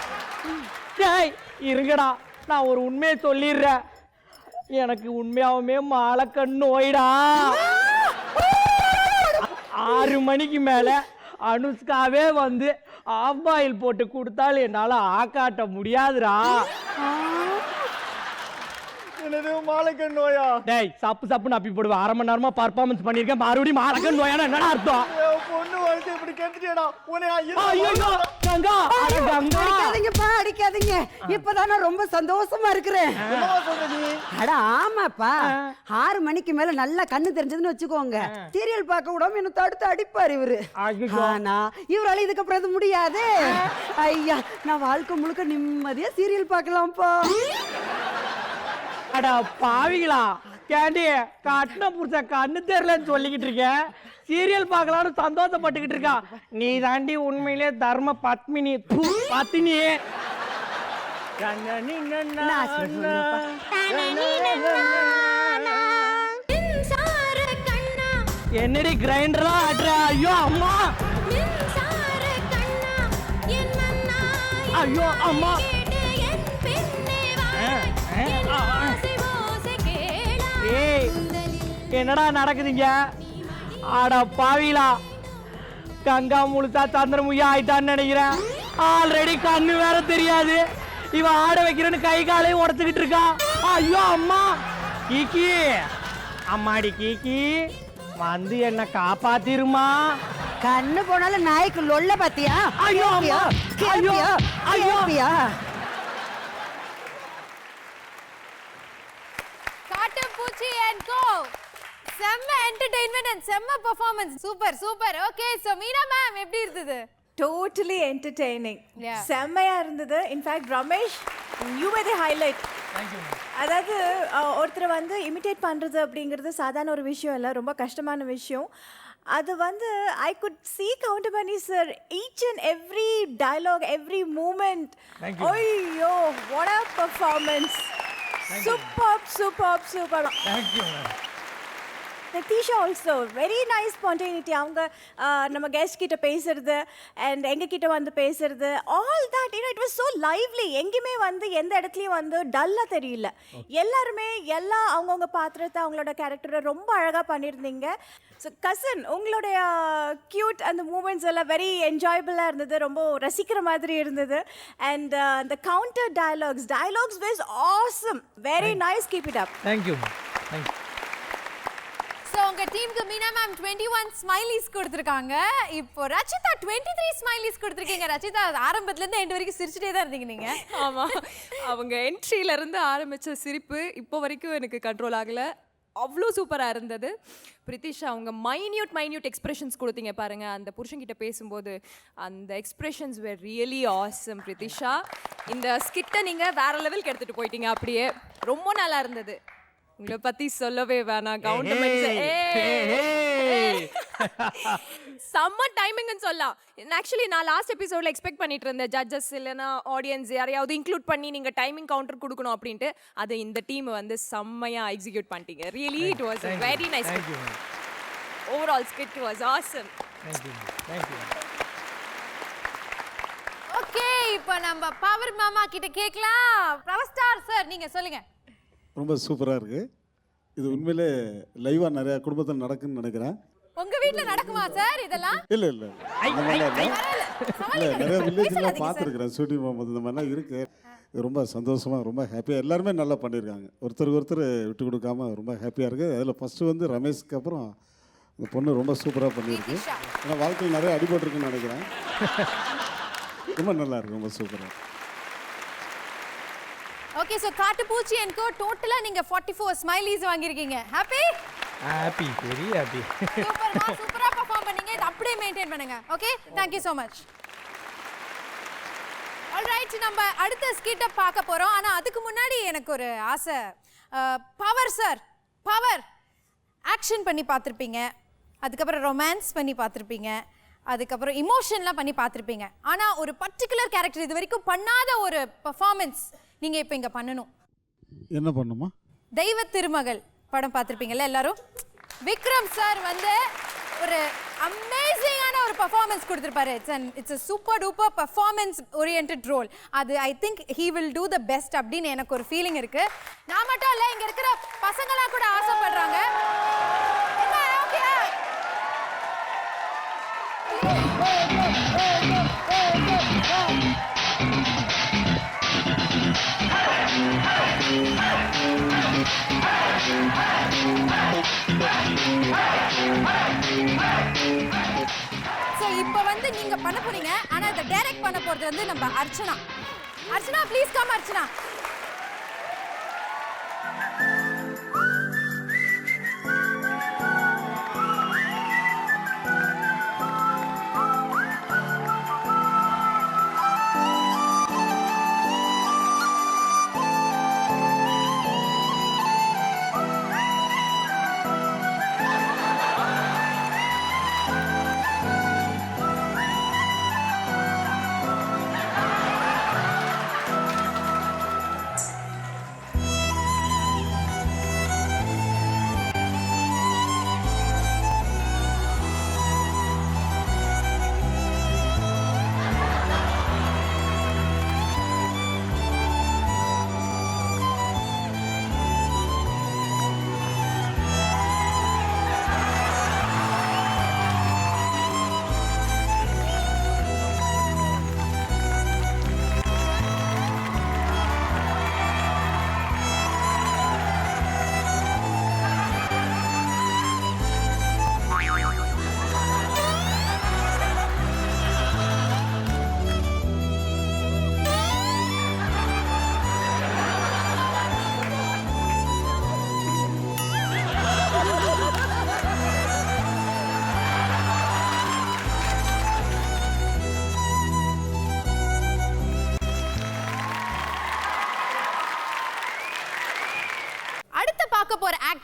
டேய் இருங்கடா, நான் ஒரு உண்மையை சொல்லிடுறேன். எனக்கு உண்மையாவுமே மாலக்கண் நோய்டா. 6 மணிக்கு மேல அனுஷ்காவே வந்து ஆஃப் பாயில் போட்டு கொடுத்தால் என்னால ஆக்காட்ட முடியாதுடா. என்னது மாலக்கண் நோயா? டேய் சப்பு சப்புன்னு அப்பி போடுவேன். 1/2 மணி நேரமா பர்ஃபார்மன்ஸ் பண்ணிருக்கேன், மறுபடியும் மாலக்கண் நோயானா என்னடா அர்த்தம்? பொண்ணு வாழ்க்கை இப்படி கெடுத்துட்டேடா உன்னை. ஐயோ கங்கா, கங்கா அடிக்காதீங்கப்பா, அடிக்காதீங்க. இப்பதான் நான் ரொம்ப சந்தோஷமா இருக்கிறேன். அட ஆமாப்பா, 6 மணிக்கு மேல நல்லா கண்ணு தெரிஞ்சதுன்னு வச்சுக்கோங்க, சீரியல் பார்க்க விடாம என்ன தடுத்து அடிப்பார் இவரு. ஆனா இவரால இதுக்கப்புறம் அது முடியாது. ஐயா, நான் வாழ்க்கை முழுக்க நிம்மதியா சீரியல் பார்க்கலாம்ப்பா. அட பாவிகளா, கேண்டி கட்டின புருஷ கண்ணு தெரியலன்னு சொல்லிக்கிட்டு இருக்கேன், சீரியல் பார்க்கலான்னு சந்தோஷப்பட்டுக்கிட்டு இருக்கா. நீ தாண்டி உண்மையிலே தர்ம பத்மினி பத்தினி. என்னடி கிரைண்டரா ஆடுற? ஐயோ அம்மா. ஐயோ அம்மா ஏய் என்னடா நடக்குதுங்க ஆட பாவிலா கங்கா முழுத்தா சந்திரமுயா ஆயிட்டான்னு நினைக்கிறேன் ஆல்ரெடி கண்ணு வேற தெரியாது இவன் ஆட வைக்கிறேன்னு கை காலையும் உடச்சுக்கிட்டு இருக்கான் ஐயோ அம்மா கீக்கி அம்மாடி கீக்கி வந்து என்ன காப்பாத்திருமா கண்ணு போனாலும் நாய்க்கு லொல்ல பாத்தியா? ஐயோ அம்மா ஐயோ ஐயோ காட்டுப்பூச்சி and co செம்ம என்டர்டெயின்மெண்ட் அண்ட் செம்ம performance super super okay so Meena ma'am எப்படி இருந்தது டோட்டலி என்டர்டெய்னிங் Yeah. செம்மையாக இருந்தது in fact Ramesh you way the highlight அதாவது ஒருத்தரை வந்து இமிட்டேட் பண்ணுறது அப்படிங்கிறது சாதாரண ஒரு விஷயம் இல்லை ரொம்ப கஷ்டமான விஷயம் அது வந்து I could see Goundamani sir each and every dialogue every moment ஐயோ what a performance super Nithisha also very nice spontaneity அவங்க நம்ம கெஸ்ட் கிட்ட பேசுறது அண்ட் எங்ககிட்ட வந்து பேசுறது all that it was so lively எங்கேயுமே வந்து எந்த இடத்துலையும் வந்து டல்லாக தெரியல எல்லாருமே அவங்கவுங்க பாத்திரத்தை அவங்களோட கேரக்டரை ரொம்ப அழகாக பண்ணியிருந்தீங்க ஸோ கசன் உங்களுடைய க்யூட் அந்த மூமெண்ட்ஸ் எல்லாம் வெரி என்ஜாயபிளாக இருந்தது ரொம்ப ரசிக்கிற மாதிரி இருந்தது and the counter dialogues was awesome very nice keep it up thank you so உங்க டீமுக்கு மீனா மேம் 21 ஸ்மைலிஸ் கொடுத்திருக்காங்க இப்போ ரச்சிதா 23 ஸ்மைலிஸ் கொடுத்திருக்கீங்க ரச்சிதா ஆரம்பத்துல இருந்து எண்ட் வரைக்கும் சிரிச்சிட்டே தான் இருந்தீங்க நீங்க ஆமா அவங்க என்ட்ரியில இருந்து ஆரம்பிச்ச சிரிப்பு இப்போ வரைக்கும் எனக்கு கண்ட்ரோல் ஆகல அவ்வளோ சூப்பராக இருந்தது பிரித்திஷா அவங்க மைன்யூட் எக்ஸ்பிரஷன்ஸ் கொடுத்தீங்க பாருங்க அந்த புருஷன்கிட்ட பேசும்போது அந்த எக்ஸ்பிரஷன்ஸ் வேர் ரியலி ஆசம் பிரித்திஷா இந்த ஸ்கிட்டை நீங்கள் வேற லெவலுக்கு எடுத்துகிட்டு போயிட்டீங்க அப்படியே ரொம்ப நல்லா இருந்தது உங்களை பற்றி சொல்லவே வேணாம் கவுண்டமணி செம்ம டைமிங்னு சொல்லலாம் ஆக்சுவலி நான் லாஸ்ட் எபிசோடில் எக்ஸ்பெக்ட் பண்ணிட்டு இருந்தேன் ஜட்ஜஸ் இல்லைன்னா ஆடியன்ஸ் யாரையாவது இன்க்ளூட் பண்ணி நீங்கள் டைமிங் கவுண்டர் கொடுக்கணும் அப்படின்ட்டு அதை இந்த டீம் வந்து செம்மையாக எக்ஸிக்யூட் பண்ணிட்டீங்க really it was very nice overall skid was awesome okay இப்போ நம்ம பவர் மாமா கிட்ட கேட்கலாம் பவர் ஸ்டார் சார் நீங்க சொல்லுங்க ரொம்ப சூப்பராக இருக்குது இது உண்மையிலே லைவாக நிறையா குடும்பத்தில் நடக்குன்னு நினைக்கிறேன் உங்க வீட்ல நடக்குமா சார் இதெல்லாம் இல்லை இல்லை நிறைய வில்லேஜ்லாம் பார்த்துருக்குறேன் ஷூட்டிங் போகும்போது இந்த மாதிரிலாம் இருக்குது இது ரொம்ப சந்தோஷமாக ரொம்ப ஹாப்பியாக எல்லாருமே நல்லா பண்ணியிருக்காங்க ஒருத்தருக்கு ஒருத்தர் விட்டு கொடுக்காம ரொம்ப ஹாப்பியாக இருக்குது அதில் ஃபஸ்ட்டு வந்து ரமேஷ்க்கு அப்புறம் இந்த பொண்ணு ரொம்ப சூப்பராக பண்ணியிருக்கு ஏன்னா வாழ்க்கையில் நிறைய அடிபட்டிருக்குன்னு நினைக்கிறேன் ரொம்ப நல்லா இருக்கு ரொம்ப சூப்பராக ஓகே சோ காட்டுப்பூச்சி and co டோட்டலா நீங்க 44 ஸ்மைலிஸ் வாங்கிருக்கீங்க ஹாப்பி வெரி ஹாப்பி சூப்பரா பெர்ஃபார்ம் பண்ணீங்க இது அப்படியே மெயின்டைன் பண்ணுங்க okay thank you so much alright நம்ம அடுத்த ஸ்கிட்ட பார்க்க போறோம் ஆனா அதுக்கு முன்னாடி எனக்கு ஒரு ஆசை பவர் சார் பவர் ஆக்ஷன் பண்ணி பார்த்திருப்பீங்க அதுக்கப்புறம் ரொமான்ஸ் பண்ணி பார்த்திருப்பீங்க அதுக்கப்புறம் இமோஷன்லாம் பண்ணி பார்த்திருப்பீங்க ஆனா ஒரு பர்டிகுலர் கேரக்டர் இது வரைக்கும் பண்ணாத ஒரு பெர்ஃபார்மன்ஸ் நீங்க இப்போ இங்க பண்ணணும் என்ன பண்ணுமா தெய்வ திருமகள் படம் பார்த்திருப்பீங்கல்ல எல்லாரும் விக்ரம் சார் வந்து ஒரு அமேசிங்கான ஒரு பெர்ஃபார்மன்ஸ் கொடுத்திருப்பாரு it's a super duper performance oriented role அது I think he will do the best அப்படின்னு எனக்கு ஒரு ஃபீலிங் இருக்கு நான் மட்டும் இல்ல இங்க இருக்கிற பசங்களா கூட ஆசைப்படுறாங்க ஓகே சோ இப்போ வந்து நீங்க பண்ண போறீங்க ஆனா இத டைரக்ட் பண்ண போறது வந்து நம்ம Archana please come Archana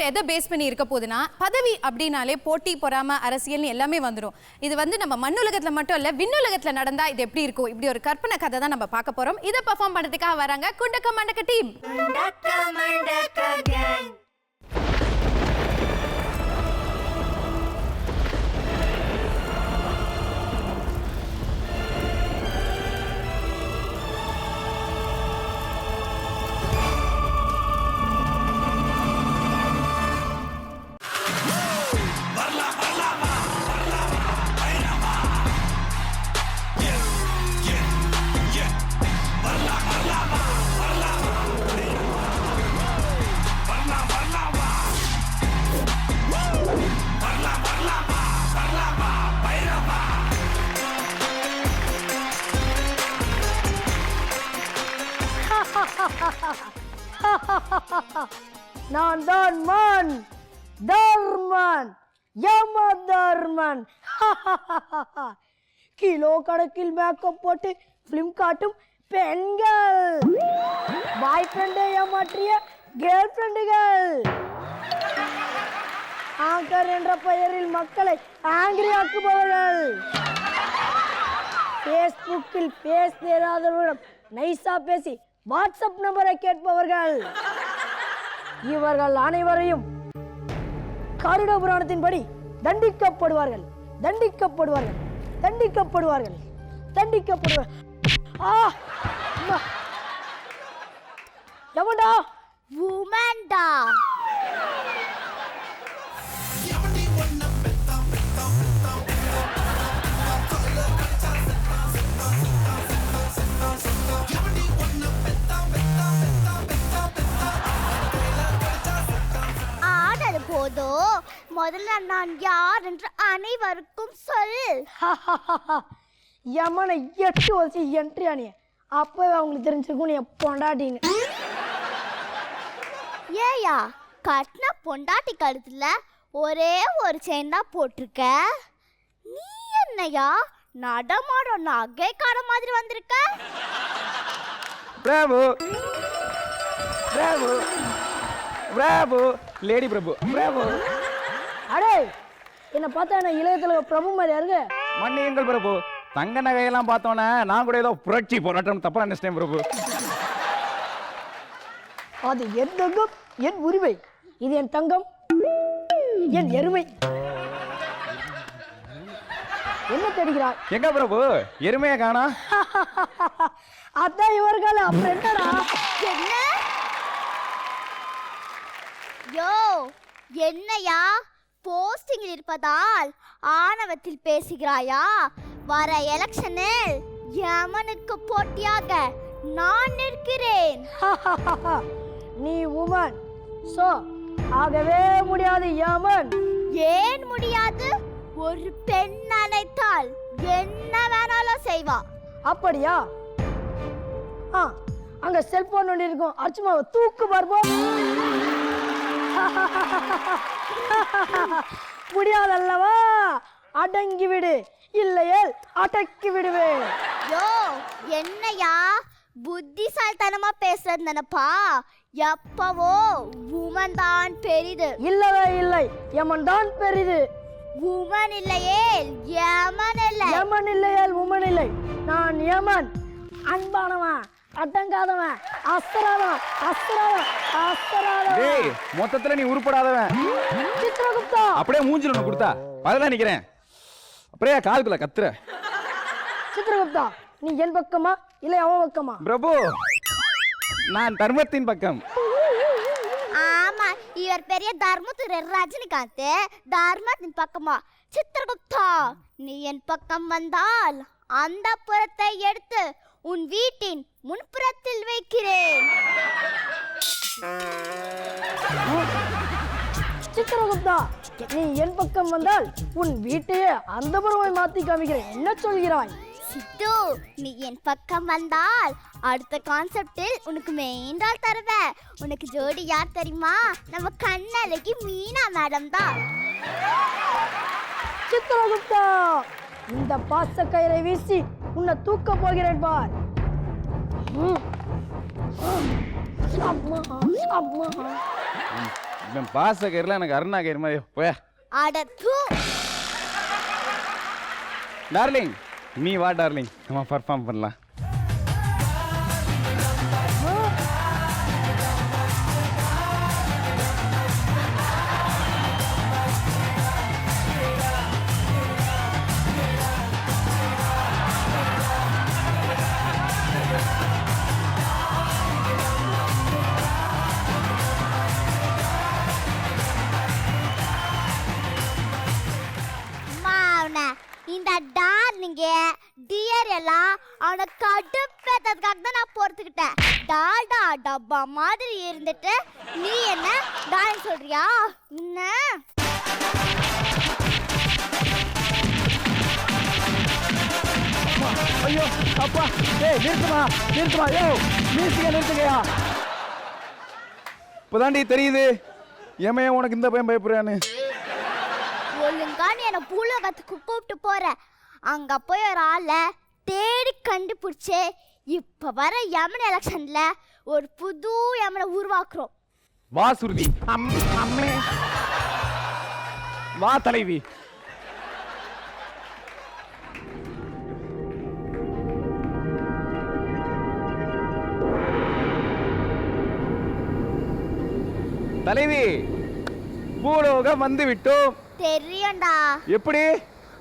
concept எதை பேஸ் பண்ணி இருக்க போகுதுன்னா, பதவி அப்படின்னாலே போட்டி, பொறாம, அரசியல்னு எல்லாமே வந்துடும். இது வந்து நம்ம மண்ணுலகத்துல மட்டும் இல்ல, விண்ணுலகத்துல நடந்தா இது எப்படி இருக்கும், இப்படி ஒரு கற்பனை கதை தான் நம்ம பார்க்க போறோம். இதை பெர்ஃபார்ம் பண்றதுக்காக வராங்க குண்டக்க மண்டக்க டீம். நான் தான் மான் தர்மன் யம தர்மன். கிலோ கணக்கில் மேக்கப் போட்டு பிலிம் காட்டும் பெண்கள், பாய் ஃப்ரெண்டை ஏமாற்றிய கேர்ள் ஃப்ரெண்டுகள், ஆங்கர் என்ற பெயரில் மக்களை ஆங்கிரி ஆக்குபவர்கள், ஃபேஸ்புக்கில் பேஸ் தெரியாதவர்களிடம் நைஸா பேசி வாட்ஸ்அப் நம்பரை கேட்பவர்கள், இவர்கள் அனைவரையும் கருட புராணத்தின்படி தண்டிக்கப்படுவார்கள் தண்டிக்கப்படுவார்கள் தண்டிக்கப்படுவார்கள் தண்டிக்கப்படுவார்கள். எவன்டா? உமன்டா. போதோ, முதல்ல நான் யார் என்று அனைவருக்கும் சொல். யமனை 8 வருஷம் என்ட்ரி ஆனிய அப்பவே அவங்களுக்கு தெரிஞ்சிருக்கும் நீ பொண்டாட்டின்னு. ஏயா, கட்டின பொண்டாட்டி கழுத்துல ஒரே ஒரு செயின் தான் போட்டிருக்க. நீ என்னையா நடமாட நகை கார மாதிரி வந்திருக்க? பிரபு பிரபு பிரபு லேடி பிரபு பிரபு. அடே, என்ன பார்த்தா என்ன இளையத்துல பிரபு மாதிரியா இருக்கு? மன்னியுங்கள் பிரபு, தங்க நகையெல்லாம் பார்த்தோன்னே நான் கூட ஏதோ புரட்சி போராட்டம் தப்பா நினைச்சிட்டேன் பிரபு. அது என் தங்கம், என் உரிமை. இது என் தங்கம், என் எருமை. என்ன தேடுகிறாய்? எங்க பிரபு எருமையை காணா? அதான் இவர்கள். அப்புறம் என்னடா? என்ன? யோ, என்னையா போஸ்டிங்கில் இருப்பதால் ஆணவத்தில் பேசுகிறாயா? வர எலெக்ஷனில் யமனுக்கு போட்டியாக நான் நிற்கிறேன். நீ உமன், சோ ஆகவே முடியாது யமன். ஏன் முடியாது? ஒரு பெண் நினைத்தால் என்ன வேணாலும் செய்வா. அப்படியா? அங்க செல்போன் ஒன்று இருக்கும், அர்ச்சுமாவை தூக்கு பார்ப்போம். முடியாதல்லவா? அடங்கி விடு, இல்லையேல் அடக்கி விடுவேன். யோ, என்னையா புத்திசாலித்தனமா பேசுறது நினைப்பா? எப்பவோ உமன் தான் பெரிது. இல்லவே இல்லை, யமன் தான் பெரிது. உமன் இல்லையேல் யமன் இல்லை. யமன் இல்லையேல் உமன் இல்லை. நான் யமன், அன்பானவன், அடங்காதவன், அஸ்தராதவன், அஸ்தராதவன், அஸ்தராதவன். டேய், மொத்தத்துல நீ உருப்படாதவன். சித்ரகுப்தா, அப்படியே மூஞ்சில ஒன்று கொடுத்தா பதிலா நிக்கிறேன். அப்படியே கால்குள்ள கத்துற. சித்ரகுப்தா, நீ என் பக்கமா இல்லை அவன் பக்கமா? பிரபு, நான் தர்மத்தின் பக்கம். ஆமா, இவர் பெரிய தர்மத்துறை ரஜினிகாந்த். தர்மத்தின் பக்கமா? சித்ரகுப்தா, நீ என் பக்கம் வந்தால் அந்த புறத்தை எடுத்து உன் வீட்டின் முன்புறத்தில் வைக்கிறேன். சித்ரகுப்தா, நீ என் பக்கம் வந்தால் உன் வீட்டையே அந்த புறமாய் மாத்தி காமிக்கிறேன். என்ன சொல்கிறாய்? சித்து, நீ என் பக்கம் வந்தால் அடுத்த கான்செப்டில் உனக்கு மெயின் ரோல் தருவேன். உனக்கு ஜோடி யார் தெரியுமா? நம்ம கண்ணழகி மீனா மேடம் தான். சித்ரகுப்தா, இந்த பாச கயிறை வீசி உன்னை தூக்க போகிறேன் பார். அம்மா அம்மா. இவன் பாசகர்ல எனக்கு அருணாகர் மாதிரி போயா. அட தூ. டார்லிங் நீ வா டார்லிங், நம்ம பர்ஃபார்ம் பண்ணலாம். இந்த டார்லிங்க டியர் எல்லாம் அவனை கடுப்பேத்ததுக்காக தான் நான் பொறுத்துக்கிட்டேன். டாடா டப்பா மாதிரி இருந்துட்டு நீ என்ன டார்லிங் சொல்றியா? என்ன ஐயோ அப்பா, ஏய் நிறுத்துமா நிறுத்துமா, யோ நிறுத்துங்கயா. இப்போதாண்டி தெரியுது ஏமையா உனக்கு இந்த பையன் பயப்படுறான்னு. ஒழுங்கா நீ என்ன பூலோகத்துக்கு கூப்பிட்டு போற, அங்க போய் ஒரு ஆளை தேடி கண்டுபிடிச்சு இப்ப வர யமன் எலெக்ஷன்ல ஒரு புது யமனை உருவாக்குறோம். வா சுருதி. அம்மே வா தலைவி. தலைவி பூலோகம் வந்து விட்டோம். தெரியும்டா. எப்படி?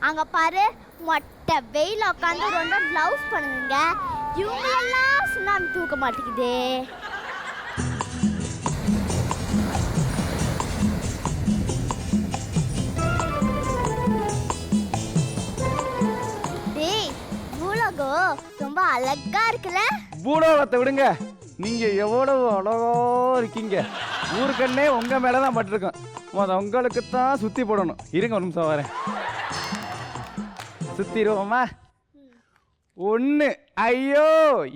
அங்க பாரு, மொட்டை வெயில உட்காந்து ரொம்ப லவ்ஸ் பண்ணுங்க. இவங்களெல்லாம் சுனாமி தூக்க மாட்டேங்குதே. டேய் பூலோகம் ரொம்ப அழகா இருக்குல்ல? பூலோகத்தை விடுங்க, நீங்க எவ்வளவு அழகா இருக்கீங்க. ஊருக்கண்ணே உங்க மேலதான் பட்டிருக்கோம். உங்களுக்கு தான் சுத்தி போடணும். இருங்க ஒரு நிமிஷம் வரேன். சுத்திடுவோமா? 1 ஐயோ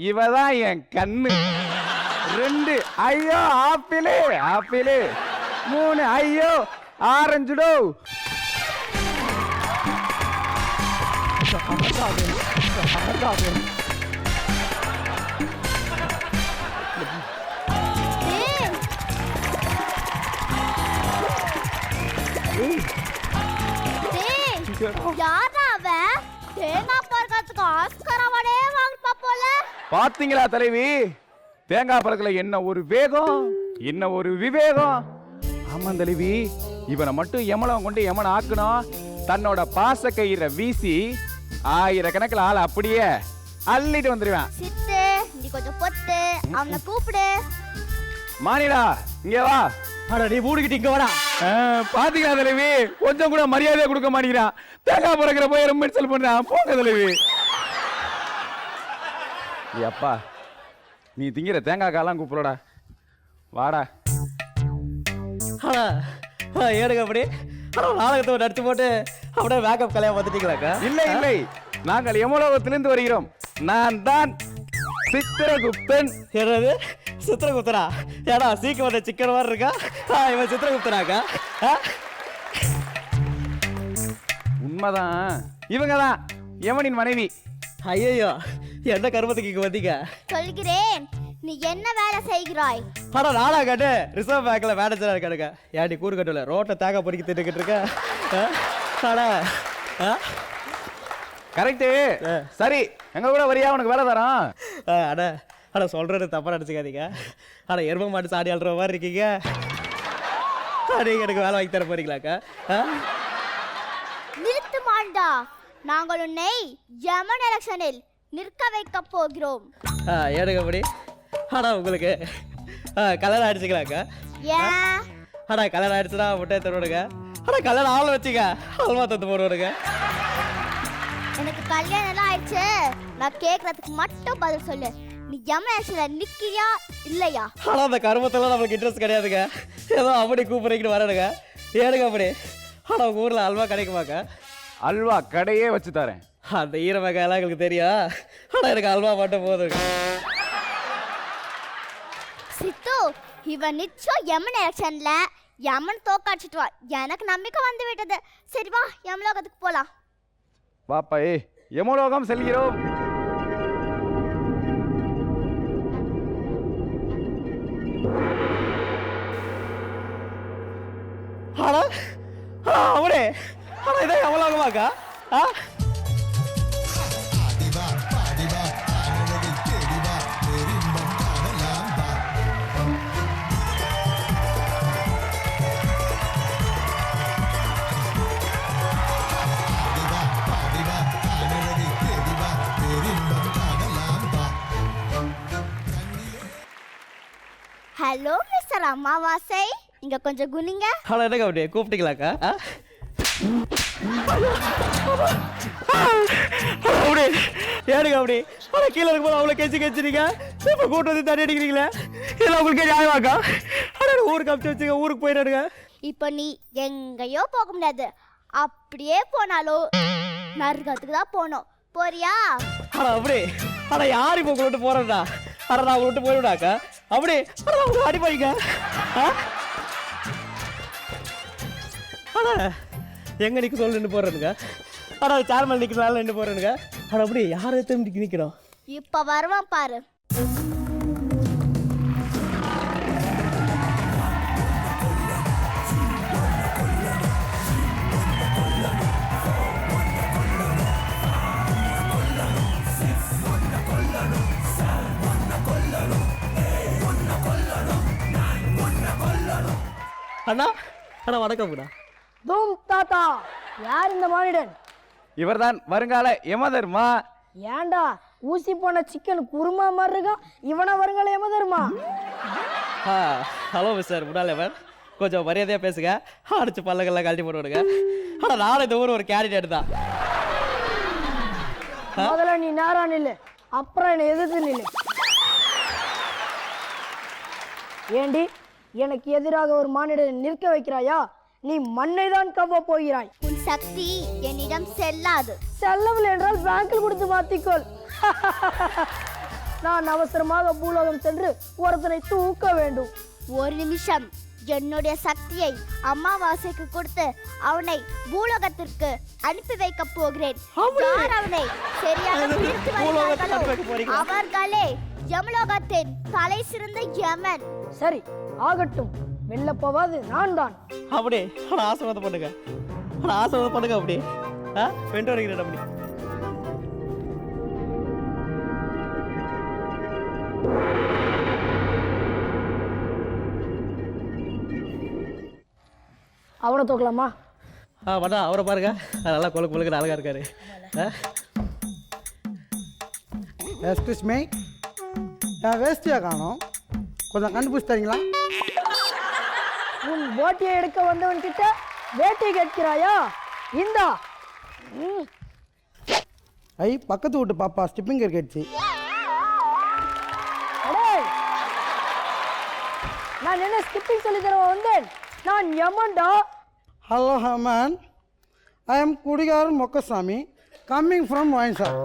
இவதான் என் கண்ணு. 2 ஐயோ ஆப்பிளு ஆப்பிளு. 3 ஐயோ ஆரஞ்சுடோ. யாரா அவன்? தேங்காய் பறக்கிறதுக்கு ஆஸ்கர் அவார்டே வாங்கிப்பா போல. பாத்தீங்களா தலைவி, தேங்காய் பறக்கல என்ன ஒரு வேகம், என்ன ஒரு விவேகம். ஆமா தலைவி, இவனை மட்டும் எமலம் கொண்டு எமனை ஆக்கணும். தன்னோட பாச கயிறை வீசி ஆயிரக்கணக்கில் ஆளை அப்படியே அள்ளிட்டு வந்துடுவேன். சித்து நீ கொஞ்சம் பொத்து அவனை கூப்பிடு. மானிடா இங்க வா. அட நீ மூடிக்கிட்டு இங்க வாடா. பாத்தீங்களா தலைவி, கொஞ்சம் கூட மரியாதையை கொடுக்க மாட்டேங்கிறான். தேங்காய் பறக்கிற போய் ரொம்ப செல் பண்றான். போங்க தலைவி. அப்பா நீ திங்கிற தேங்காய் காலாம் கூப்பிடா. வாடா. ஏடுங்க அப்படி நாடகத்தை நடிச்சு போட்டு அப்படியே மேக்கப் கலையா பார்த்துட்டீங்களாக்கா? இல்லை இல்லை, நாங்கள் யமலோகத்திலிருந்து வருகிறோம். நான் தான் சித்திரகுப்தன். என்னது சித்திரகுப்தனா? ஏடா சீக்கிரம் வந்த சிக்கன் மாதிரி இருக்கா? இவன் சித்திரகுப்தனாக்கா? உண்மைதான், இவங்க தான் யமனின் மனைவி. ஐயோ என்ன கருமத்துக்கு இங்க வந்தீங்க? சொல்கிறேன், நீ என்ன வேலை செய்கிறாய்? ஆனா நானா கேட்டு ரிசர்வ் பேங்க்ல மேனேஜரா இருக்கானுங்க. ஏடி கூடு கட்டல ரோட்டை தேங்க பொறுக்கி திட்டுக்கிட்டு இருக்க. கரெக்டு. சரி எங்க கூட வரியா, உனக்கு வேலை தரோம். அட அட சொல்றது தப்பா நினைச்சுக்காதீங்க. ஆனா எரும மாட்டு சாடி ஆள்ற மாதிரி இருக்கீங்க. நீங்க எனக்கு வேலை வாங்கி தர போறீங்களாக்கா? நிறுத்து மாண்டா, நாங்கள் உன்னை யமன் எலெக்ஷனில் நிற்க வைக்க போகிறோம். ஏடுங்க அப்படி. ஆனா உங்களுக்கு கல்யாணம் ஆயிடுச்சுங்களாக்கா? ஏன்? ஆனா கல்யாணம் ஆயிடுச்சுன்னா முட்டையை தருவானுங்க. ஆனா கல்யாணம் ஆள் வச்சுக்க அல்வா தந்து போடுவானுங்க. எனக்கு கல்யாணம் எல்லாம் ஆயிடுச்சு. நான் கேட்கறதுக்கு மட்டும் பதில் சொல்லு. நீ யமன் எலெக்ஷன்ல நிக்கிறியா இல்லையா? ஆனா அந்த கருமத்தெல்லாம் நம்மளுக்கு இன்ட்ரெஸ்ட் கிடையாதுங்க. ஏதோ அப்படி கூப்பிடுறீங்கன்னு வரணுங்க. ஏடுங்க அப்படி. ஆனா உங்க ஊர்ல அல்வா கிடைக்குமாக்கா? அல்வா கடையே வச்சு தரேன். அந்த ஈரமக்காயெல்லாம் எங்களுக்கு தெரியும். ஆனா எனக்கு அல்வா மட்டும் போதுங்க. சித்து, இவன் நிச்சயம் யமன் எலெக்ஷன்ல யமன் தோக்காடிச்சிட்டு வா. எனக்கு நம்பிக்கை வந்து விட்டது. சரி வா, யமலோகத்துக்கு போலாம். பாப்பா யமலோகம் செல்கிறோம். ஆனா அவனே ஆனா இதை எவ்வளோ ஆகுமாக்கா? ஹலோ மிஸ்டர் அமாவாசை, இங்க கொஞ்சம் குனிங்க. ஆனா என்னக்கா அப்படியே கூப்பிட்டீங்களாக்கா? அப்படி ஏனுங்க அப்படி ஆனால் கீழே இருக்கும்போது அவ்வளோ கெஞ்சிருங்க. இப்போ கூட்டு வந்து தண்ணி அடிக்கிறீங்களே, இல்லை உங்களுக்கு நியாயமாக்கா? ஆனால் ஊருக்கு அமுச்சு வச்சுங்க, ஊருக்கு போயிடாடுங்க. இப்போ நீ எங்கேயோ போக முடியாது. அப்படியே போனாலும் நரகத்துக்கு தான் போகணும். போறியா? ஆனால் அப்படி ஆனால் யார் இப்போ உங்களை விட்டு போகிறேன்டா? ஆனால் நான் உங்களை விட்டு போயிவிடாக்கா? அப்படி ஆனால் உங்களுக்கு அடிப்பாங்க. ஆனால் எங்கே நிற்க சொல்லு நின்று போடுறேனுங்க. ஆனால் சேர்மல் நிற்கிறனால நின்று போடுறேனுங்க. ஆனால் அப்படி யாரை திரும்பி நிற்கிறோம்? இப்போ வருவான் பாரு. அண்ணா அண்ணா வணக்கம்ண்ணா. தூம் தாத்தா, யார் இந்த மானிடன்? இவர்தான் வருங்கால யமதர்மா. ஏண்டா ஊசி போன சிக்கன் குருமா மாதிரி இருக்கான், இவனை வருங்கால யமதர்மா? ஹலோ மிஸ்டர் முன்னாள், கொஞ்சம் மரியாதையாக பேசுங்க. அடிச்சு பல்லக்கெல்லாம் கழட்டி போட்டு ஆனால் நானும் இந்த ஊர் ஒரு கேண்டிடேட் தான். முதல்ல நீ நேரா நில்லு, அப்புறம் என்னை எதிர்த்து நில்லு. ஏண்டி எனக்கு எதிராக ஒரு மானிடனை நிற்க வைக்கிறாயா? நீ மண்ணை தான் கவ்வ போகிறாய். உன் சக்தி என்னிடம் செல்லாது. செல்லவில்லை என்றால் பேங்கில் கொடுத்து மாத்திக்கொள். நான் அவசரமாக பூலோகம் சென்று ஒருத்தனை தூக்க வேண்டும். ஒரு நிமிஷம். என்னுடைய சக்தியை அமாவாசைக்கு கொடுத்து அவனை பூலோகத்திற்கு அனுப்பி வைக்க போகிறேன். யார் அவனை சரியாக பிடித்து வருகிறார்களோ அவர்களே யமலோகத்தின் தலை சிறந்த யமன். சரி ஆகட்டும், வெல்ல போவாது நான் தான். அப்படி ஆனால் ஆசீர்வாதம் பண்ணுங்க, ஆனால் ஆசீர்வாதம் பண்ணுங்க. அப்படி வெண்டு வருகிறேன். அப்படி அவனை தூக்கலாமா? பண்ணா அவரை பாருங்க, நல்லா கொழுக்கு கொழுக்கு அழகா இருக்காரு. எக்ஸ்கியூஸ் மீ, என் வேஸ்டியாக காணோம், கொஞ்சம் கண்டுபிடிச்சி தரீங்களா? உன் போட்டியை எடுக்க வந்தவன் கிட்ட வேட்டை கேட்கிறாயா? இந்தா. ஐ பக்கத்து வீட்டு பாப்பா ஸ்டிப்பிங் கேட்சி. நான் என்ன ஸ்கிப்பிங் சொல்லி தர வந்தேன்? நான் யமன்டா. ஹலோ ஹமன், ஐ எம் குடிகாரன் மொக்கசாமி, கம்மிங் ஃப்ரம் ஒயின் ஷாப்.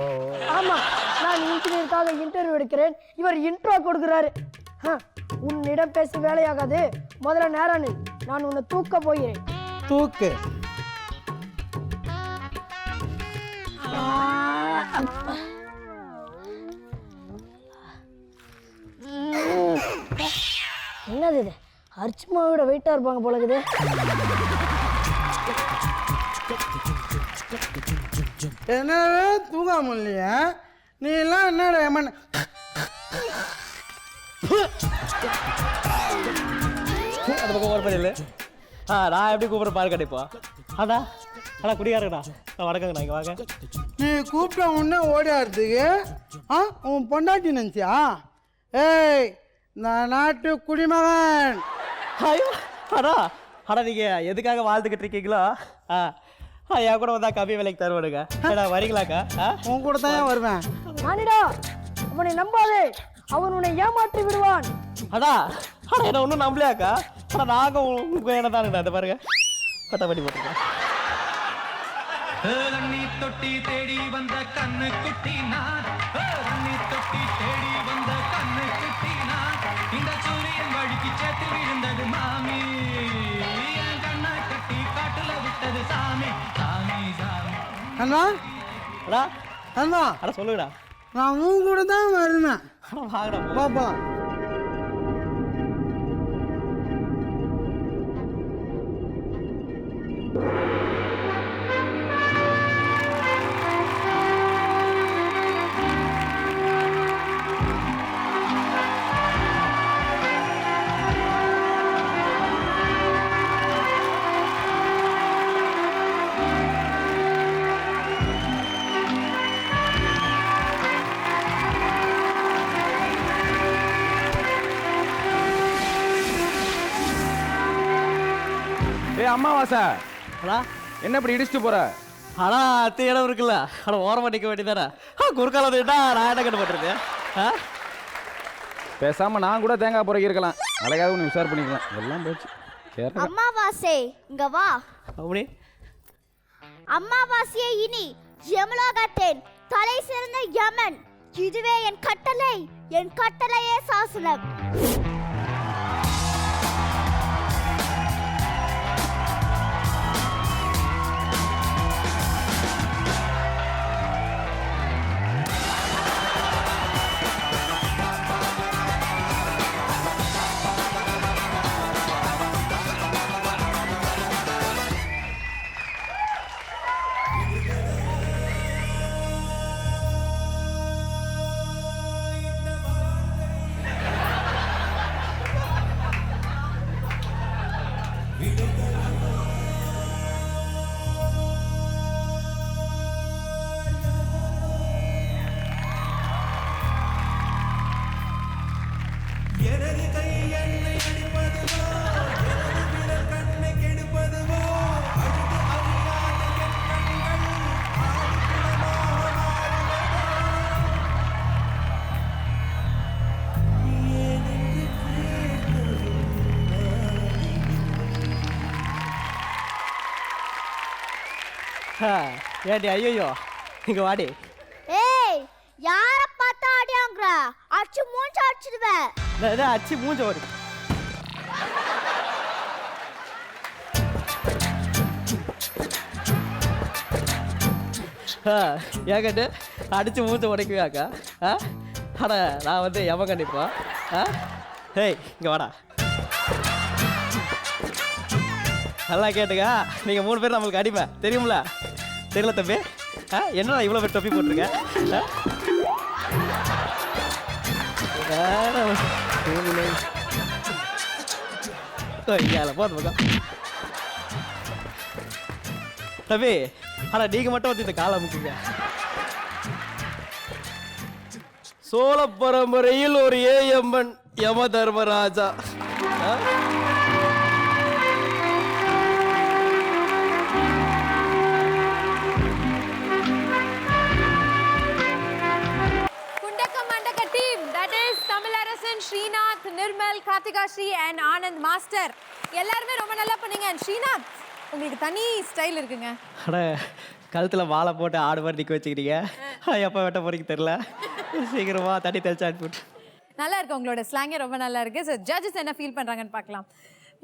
ஆமா, நான் இன்ஜினியருக்காக இன்டர்வியூ எடுக்கிறேன். இவர் இன்ட்ரோ கொடுக்கிறாரு. உன்னிடம் பேசி வேலையாகாது, முதல்ல நேரம் நில். நான் உன்னை தூக்க போகிறேன். தூக்கு. என்னது இது? அர்ச்சமாவோட வெயிட்டா இருப்பாங்க போல இருக்குது. என்னவே தூங்காம இல்லையா நீ எல்லாம்? என்னடா எமன் அந்த பக்கம் ஒரு இல்லை. நான் எப்படி கூப்பிட்ற பால் கிடைப்பா? அண்ணா அண்ணா குடியாருங்கண்ணா. வணக்கங்கண்ணா, இங்கே வாங்க. நீ கூப்பிட்ட உடனே ஓடியாடுறதுக்கு உன் பொண்டாட்டி நினச்சியா? ஏய், நான் நாட்டு குடிமகன். ஐயோ அண்ணா அண்ணா, நீங்கள் எதுக்காக வாழ்ந்துக்கிட்டு இருக்கீங்களோ என் கூட வந்தா கம்மி விலைக்கு தருவானுங்க. வரீங்களாக்கா? உன் கூட தான் வருவேன். மானிடா, அவனை நம்பாதே, அவன் உன்னை ஏமாற்றி விடுவான். அண்ணா அண்ணா என்ன ஒன்றும் நம்பலையாக்கா? ஆனால் நாங்கள் உங்களுக்கு என்ன தானுங்கண்ணா. அந்த பாருங்க பட்டாப்பட்டி போட்டுருக்கேன். தண்ணி தொட்டி தேடி வந்த கண்ணு குட்டி நான், தண்ணி தொட்டி தேடி வந்த கண்ணு குட்டி நான், இந்த சூரியன் வழிக்கு சேர்த்து விழுந்தது மாமி, என் கண்ணை கட்டி காட்டுல விட்டது சாமி சாமி சாமி. அண்ணா அண்ணா அண்ணா அண்ணா சொல்லுங்கண்ணா. நான் உன் கூட தான் வருவேன். வாங்கண்ணா பாப்பா. அம்மாவாசை என்ன இப்படி இடிச்சுட்டு போற? ஆனா அத்தை இடம் இருக்குல்ல, ஆனா ஓரமா நிக்க வேண்டியதானே. குறுக்கால வந்துட்டா நான் என்ன கண்டு பண்றது? பேசாம நான் கூட தேங்காய் புறக்கி இருக்கலாம், அழகாக ஒன்று உஷார் பண்ணிக்கலாம். எல்லாம் போச்சு. அம்மாவாசை இங்க வா. அப்படி அம்மாவாசையே இனி யமலோகத்தின் தலை சிறந்த யமன். இதுவே என் கட்டளை, என் கட்டளையே சாசனம். எனது கை என்னை அடிப்பதுவோ, எனது விரல் கண்ணை கெடுப்பதுவோ, அழுது அறியாத என் கண்கள் ஆழ்குளமாக ஏடி ஐயோ இங்க வாடி. ஏய், யார பார்த்தா அடியாங்கற? அச்சு மூஞ்சி அடிச்சிடுவேன். அச்சி மூஞ்ச வரும். ஏங்கட்டு அடிச்சு மூஞ்ச உடைக்குவியாக்கா? அட நான் வந்து எவன் கண்டிப்பா? ஏய் இங்க வாடா. நல்லா கேட்டுங்க, நீங்கள் 3 பேர் நம்மளுக்கு அடிமை தெரியுங்களா? தெரியல தம்பி? என்னடா இவ்வளோ பேர் தொப்பி போட்டிருக்க? போதும் பக்கம் தம்பி. ஆனால் நீங்கள் மட்டும் வந்து இந்த காலை அமுக்குங்க. சோழ பரம்பரையில் ஒரு ஏஎம்மன் யம தர்மராஜா. ஸ்ரீநாத், நிர்மல், கார்த்திகா ஸ்ரீ அண்ட் ஆனந்த் மாஸ்டர் எல்லாருமே ரொம்ப நல்லா பண்ணீங்க. அண்ட் ஸ்ரீநாத், உங்களுக்கு தனி ஸ்டைல் இருக்குங்க. அட கழுத்தில் வாழை போட்டு ஆடு மாதிரி நிற்க வச்சுக்கிறீங்க. எப்போ வெட்ட போறீங்க தெரியல. சீக்கிரமா தண்ணி தெளிச்சு அனுப்பிவிட்டு. நல்லா இருக்கு, உங்களோட ஸ்லாங்கே ரொம்ப நல்லா இருக்கு. ஸோ ஜட்ஜஸ் என்ன ஃபீல் பண்ணுறாங்கன்னு பார்க்கலாம்.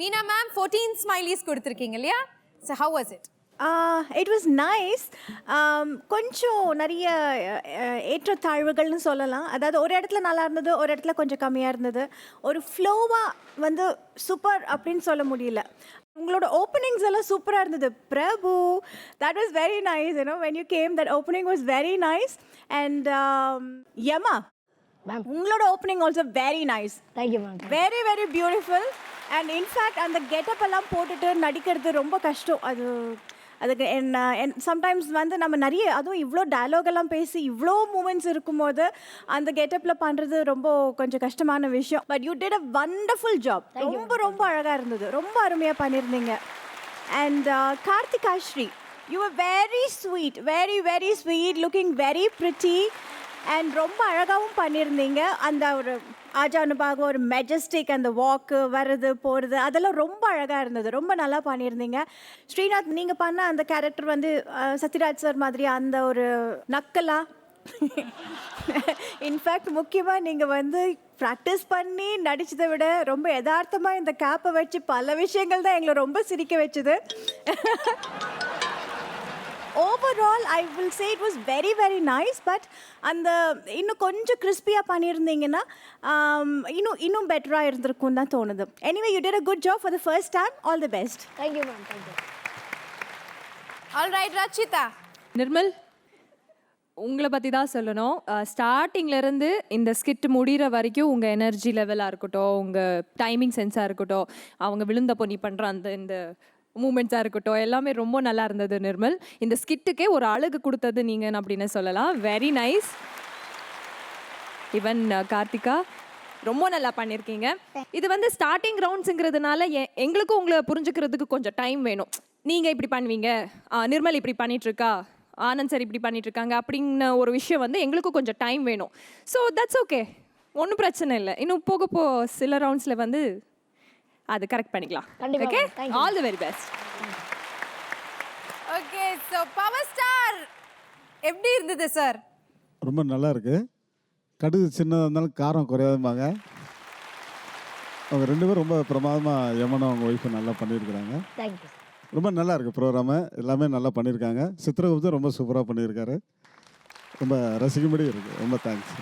மீனா மேம் 14 ஸ்மைலிஸ் கொடுத்துருக்கீங்க இல்லையா? So how was it? It was nice. கொஞ்சம் நிறைய ஏற்றத்தாழ்வுகள்னு சொல்லலாம். அதாவது ஒரு இடத்துல நல்லா இருந்தது, ஒரு இடத்துல கொஞ்சம் கம்மியாக இருந்தது. ஒரு ஃப்ளோவாக வந்து சூப்பர் அப்படின்னு சொல்ல முடியல. உங்களோட ஓப்பனிங்ஸ் எல்லாம் சூப்பராக இருந்தது. Prabhu, that was very nice. You know when you came that opening was very nice. And Yama ma'am, உங்களோட opening also very nice. Thank you ma'am. Very very beautiful. And in fact அந்த கெட்டப் எல்லாம் போட்டுட்டு நடிக்கிறது ரொம்ப கஷ்டம். அதுக்கு சம்டைம்ஸ் வந்து நம்ம நிறைய, அதுவும் இவ்வளோ டயலாகெல்லாம் பேசி இவ்வளோ மூமெண்ட்ஸ் இருக்கும்போது அந்த கெட்டப்பில் பண்ணுறது ரொம்ப கொஞ்சம் கஷ்டமான விஷயம். But you did a wonderful job. ரொம்ப ரொம்ப அழகாக இருந்தது, ரொம்ப அருமையாக பண்ணியிருந்தீங்க. And Karthika Sri, you are very sweet, very very sweet, looking very pretty. And ரொம்ப அழகாகவும் பண்ணியிருந்தீங்க. அந்த ஒரு ஆஜானுபாக ஒரு மெஜஸ்டிக், அந்த வாக்கு வர்றது போகிறது அதெல்லாம் ரொம்ப அழகாக இருந்தது. ரொம்ப நல்லா பண்ணியிருந்தீங்க. ஸ்ரீநாத், நீங்கள் பண்ண அந்த கேரக்டர் வந்து சத்யராஜ் சார் மாதிரி அந்த ஒரு நக்கலா, இன்ஃபேக்ட் முக்கியமாக நீங்கள் வந்து ப்ராக்டிஸ் பண்ணி நடித்ததை விட ரொம்ப யதார்த்தமாக இந்த கேப்பை வச்சு பல விஷயங்கள் தான் எங்களை ரொம்ப சிரிக்க வச்சுது. Overall I will say it was very very nice. But அந்த இன்னும் கொஞ்சம் கிறிஸ்பியாக பண்ணியிருந்தீங்கன்னா இன்னும் பெட்டராக இருந்திருக்கும் தான் தோணுது. Anyway, you did a good job for the first time. All the best. Thank you ma'am. Thank you. All right Rachitha. Nirmal, உங்களை பற்றி தான் சொல்லணும். ஸ்டார்டிங்லேருந்து இந்த ஸ்கிட் முடிகிற வரைக்கும் உங்கள் எனர்ஜி லெவலாக இருக்கட்டும், உங்கள் டைமிங் சென்ஸாக இருக்கட்டும், அவங்க விழுந்தப்போ நீ பண்ணுற இந்த மூமெண்ட்ஸாக இருக்கட்டும், எல்லாமே ரொம்ப நல்லா இருந்தது நிர்மல். இந்த ஸ்கிட்டுக்கே ஒரு அழகு கொடுத்தது நீங்கள் அப்படின்னு சொல்லலாம். Very nice. ஈவன் கார்த்திகா, ரொம்ப நல்லா பண்ணியிருக்கீங்க. இது வந்து ஸ்டார்டிங் ரவுண்ட்ஸுங்கிறதுனால எங்களுக்கும் உங்களை புரிஞ்சுக்கிறதுக்கு கொஞ்சம் டைம் வேணும். நீங்கள் இப்படி பண்ணுவீங்க, நிர்மல் இப்படி பண்ணிகிட்ருக்கா, ஆனந்த் சார் இப்படி பண்ணிகிட்ருக்காங்க அப்படின்ன ஒரு விஷயம் வந்து எங்களுக்கும் கொஞ்சம் டைம் வேணும். ஸோ தட்ஸ் ஓகே, ஒன்றும் பிரச்சனை இல்லை. இன்னும் போக சில ரவுண்ட்ஸில் வந்து அது கரெக்ட் பண்ணிக்கலாம். கண்டிப்பா. Okay, Thank you. All the very best. Okay, so power star எப்படி இருந்தது சார்? ரொம்ப நல்லா இருக்கு. கடுகு சின்னதாக இருந்தாலும் காரம் குறையாதும்பாங்க. அவங்க 2 பேரும் ரொம்ப பிரமாதமாக யமனும் அவங்க ஒய்ஃபும் நல்லா பண்ணியிருக்கிறாங்க. தேங்க்யூ. ரொம்ப நல்லா இருக்குது ப்ரோக்ராமு, எல்லாமே நல்லா பண்ணியிருக்காங்க. சித்ரகுப்தம் ரொம்ப சூப்பராக பண்ணியிருக்காரு. ரொம்ப ரசிக்கும்படி இருக்குது. ரொம்ப தேங்க்ஸ்.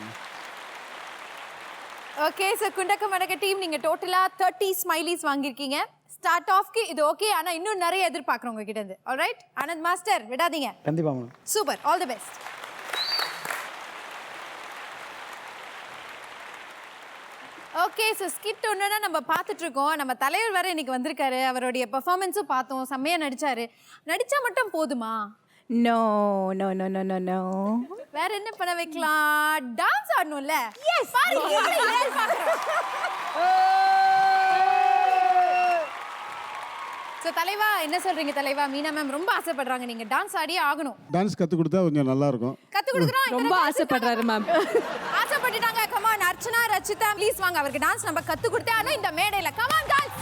ஓகே, ஸோ குண்டக்க மடக்க டீம் நீங்கள் டோட்டலாக 30 ஸ்மைலிஸ் வாங்கியிருக்கீங்க. ஸ்டார்ட் ஆஃப்க்கு இது ஓகே, ஆனால் இன்னும் நிறைய எதிர்பார்க்குறோம் உங்ககிட்ட இருந்து. ஆல்ரைட், ஆனந்த் மாஸ்டர் விடாதீங்க. கண்டிப்பாக ma'am. Super, all the best. Okay, so skid ஒன்றுனா நம்ம பார்த்துட்டு இருக்கோம். நம்ம தலைவர் வேற இன்னைக்கு வந்திருக்காரு. அவருடைய பெர்ஃபார்மன்ஸும் பார்த்தோம், செம்மையாக நடிச்சாரு. நடிச்சா மட்டும் போதுமா? No no no no no no. வேற என்ன பண்ண வைக்கலாம்? டான்ஸ் ஆடணும்ல. எஸ், ஸோ தலைவா என்ன சொல்றீங்க தலைவா? மீனா மேம் ரொம்ப ஆசைப்படுறாங்க, நீங்க டான்ஸ் ஆடியே ஆகணும். டான்ஸ் கற்றுக் கொடுத்தா கொஞ்சம் நல்லா இருக்கும். கற்றுக் கொடுக்குறோம். ரொம்ப ஆசைப்படுறாரு மேம். ஆசைப்பட்டுட்டாங்க. கமான் அர்ச்சனா, ரச்சிதா ப்ளீஸ் வாங்க, அவருக்கு டான்ஸ் நம்ம கற்றுக் கொடுத்தே ஆனால் இந்த மேடையில். Come on dance.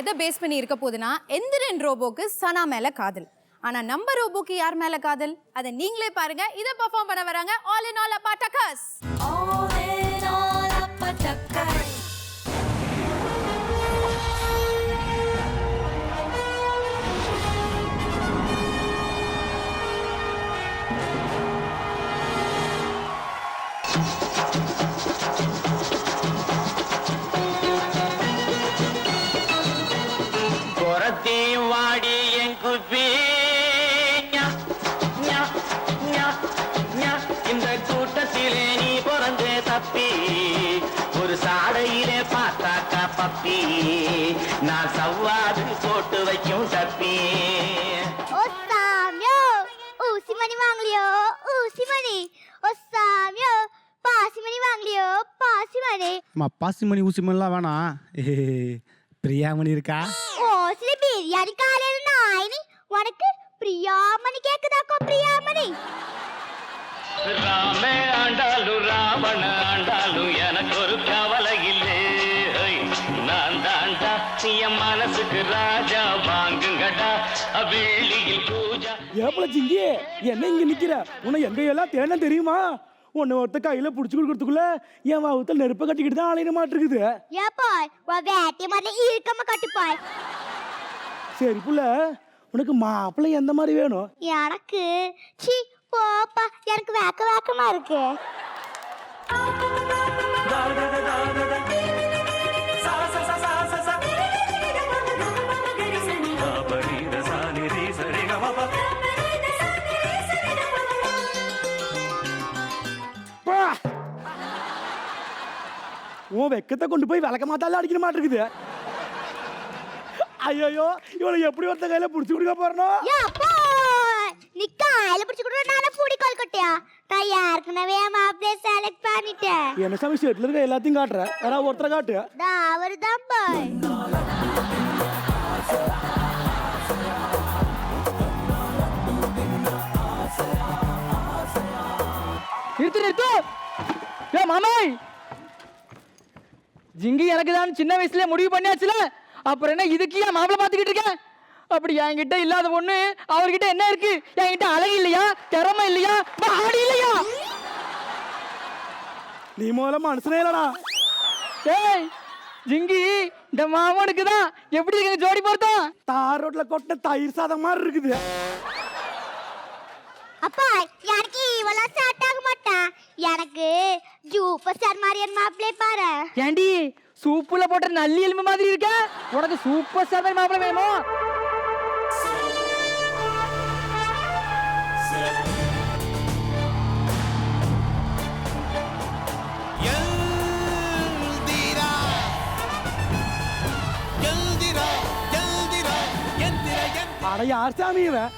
எதை பேஸ் பண்ணி இருக்க போகுதுன்னா, எந்திரன் ரோபோக்கு சனா மேல காதல். ஆனா நம்ம ரோபோக்கு யார் மேல காதல்? அதை நீங்களே பாருங்க. இதை பெர்ஃபார்ம் பண்ண வராங்க ஆல் இன் ஆல் அப்பா டக்கர்ஸ். ஆல் இன் ஆல் அப்பா டக்கர்ஸ். வாடி என் குப்பி இந்த கூட்டத்திலே நீ பிறந்தே தப்பி ஒரு சாடையிலே பார்த்தாக்கா பப்பி நான் சவ்வாது போட்டு வைக்கும் தப்பி. ஓ சாமியோ ஊசி மணி வாங்கலையோ ஊசி மணி. ஓ சாமியோ பாசி மணி வாங்கலையோ பாசி மணி. அம்மா பாசி மணி ஊசி மணிலாம் வேணாம். பிரியாமணி இருக்கா? ஓ சில பிரியாணி காலையில நாயினி உனக்கு பிரியாமணி கேக்குதாக்கோ? பிரியாமணி ராமே ஆண்டாலு ராவண ஆண்டாலு எனக்கு ஒரு கவலை இல்லை. நான் தாண்டா என் மனசுக்கு ராஜா வாங்குங்கடா வெள்ளியில் பூஜா. ஏப்பல சிங்கி என்ன இங்க நிக்கிற? உன்னை எங்க எல்லாம் தேட தெரியுமா? உன்னை ஒருத்த கையில புடிச்சு கொடுக்கறதுக்குள்ள என் வாவுத்தல் நெருப்ப கட்டிக்கிட்டு தான் அலையின மாட்டு இருக்குது. ஏப்பாய் வேட்டி மாதிரி இழுக்காம கட்டுப்பாய். சரி புள்ள, உனக்கு மாப்பிள்ளை எந்த மாதிரி வேணும்? எனக்கு சி போப்பா, எனக்கு வேக்க வேக்கமா இருக்கு. உன் வெக்கத்தை கொண்டு போய் விளக்க மாத்தால அடிக்கிற மாட்டு இருக்குது. ஐயோ இவனை எப்படி ஒருத்த கையில புடிச்சு கொடுக்க போறோம்? நீ கையில புடிச்சு கொடுற நாள பூடி கால் கட்டியா? நான் யாருக்குனவே மாப்ளே செலக்ட் பண்ணிட்டேன். என்ன சாமி செட்ல இருக்க எல்லாத்தையும் காட்டுற, யாராவது ஒருத்தரை காட்டு. அவர்தான் பாய். நிறுத்து. ஏ மாமாய், ஜிங்கி எனக்கு தான் சின்ன வயசுல முடிவு பண்ணியாச்சுல, அப்புறம் என்ன இதுக்கு ஏன் மாப்பிள்ளை பார்த்துக்கிட்டு இருக்கேன்? அப்படி என்கிட்ட இல்லாத பொண்ணு அவர்கிட்ட என்ன இருக்கு? என்கிட்ட அழகு இல்லையா, திறமை இல்லையா, பாடி இல்லையா? நீ முதல்ல மனுஷனே இல்லடா. ஏய் ஜிங்கி, இந்த மாமனுக்கு தான் எப்படி இருக்கு ஜோடி பொருத்தம்? தார் ரோட்ல கொட்ட தயிர் சாதம் மாதிரி இருக்குது. அப்பா எனக்கு இவெல்லாம் செட் ஆக மாட்டான். எனக்கு சூப்பர் ஸ்டார் மாதிரியான மாப்பிள்ளை பாரு. ஏண்டி சூப்புல போட்ட நல்லி எலும்பு மாதிரி இருக்க? உனக்கு சூப்பர் ஸ்டார் மாதிரி மாப்பிள்ளை வேணுமோ? அட யார் சாமி இவன்?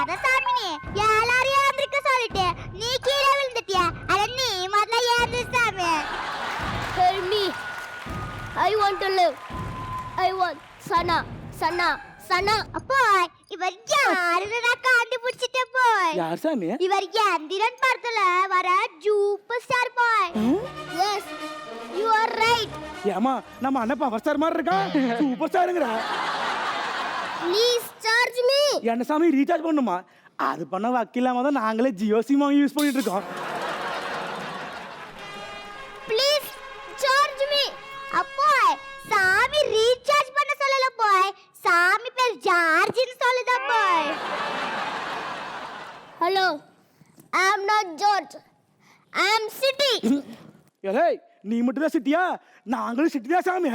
அட சாமி எல்லாரையும் ஏந்திருக்க சொல்லிட்டு நீ கீழே விழுந்துட்டியா? அட நீ முதல்ல ஏந்திரு சாமி. Help me. I want to live. I want Sana. அப்பா இவர் யாருன்னு நான் கண்டுபிடிச்சிட்ட போய். யார் சாமி? இவர் எந்திரன் படத்துல வர super star bye. Yes, you are right. ஏமா நம்ம அண்ணன் பவர் ஸ்டார் மாதிரி இருக்கா? சூப்பர் ஸ்டாருங்கற. Please charge me. என்ன சாமி ரீசார்ஜ் பண்ணுமா? அது பண்ண வக்கில்லாம தான் நாங்களே ஜியோ சிம் யூஸ் பண்ணிட்டு இருக்கோம். Please charge me. அப்பா சாமி ரீசார்ஜ் பண்ண சொல்லல போய். சாமி பேர் ஜார்ஜ்னு சொல்லுதா போய். Hello. I am not George. I am City. ஏய் நீ மட்டும் தான் சிட்டியா? நாங்களும் சிட்டி தான் சாமி.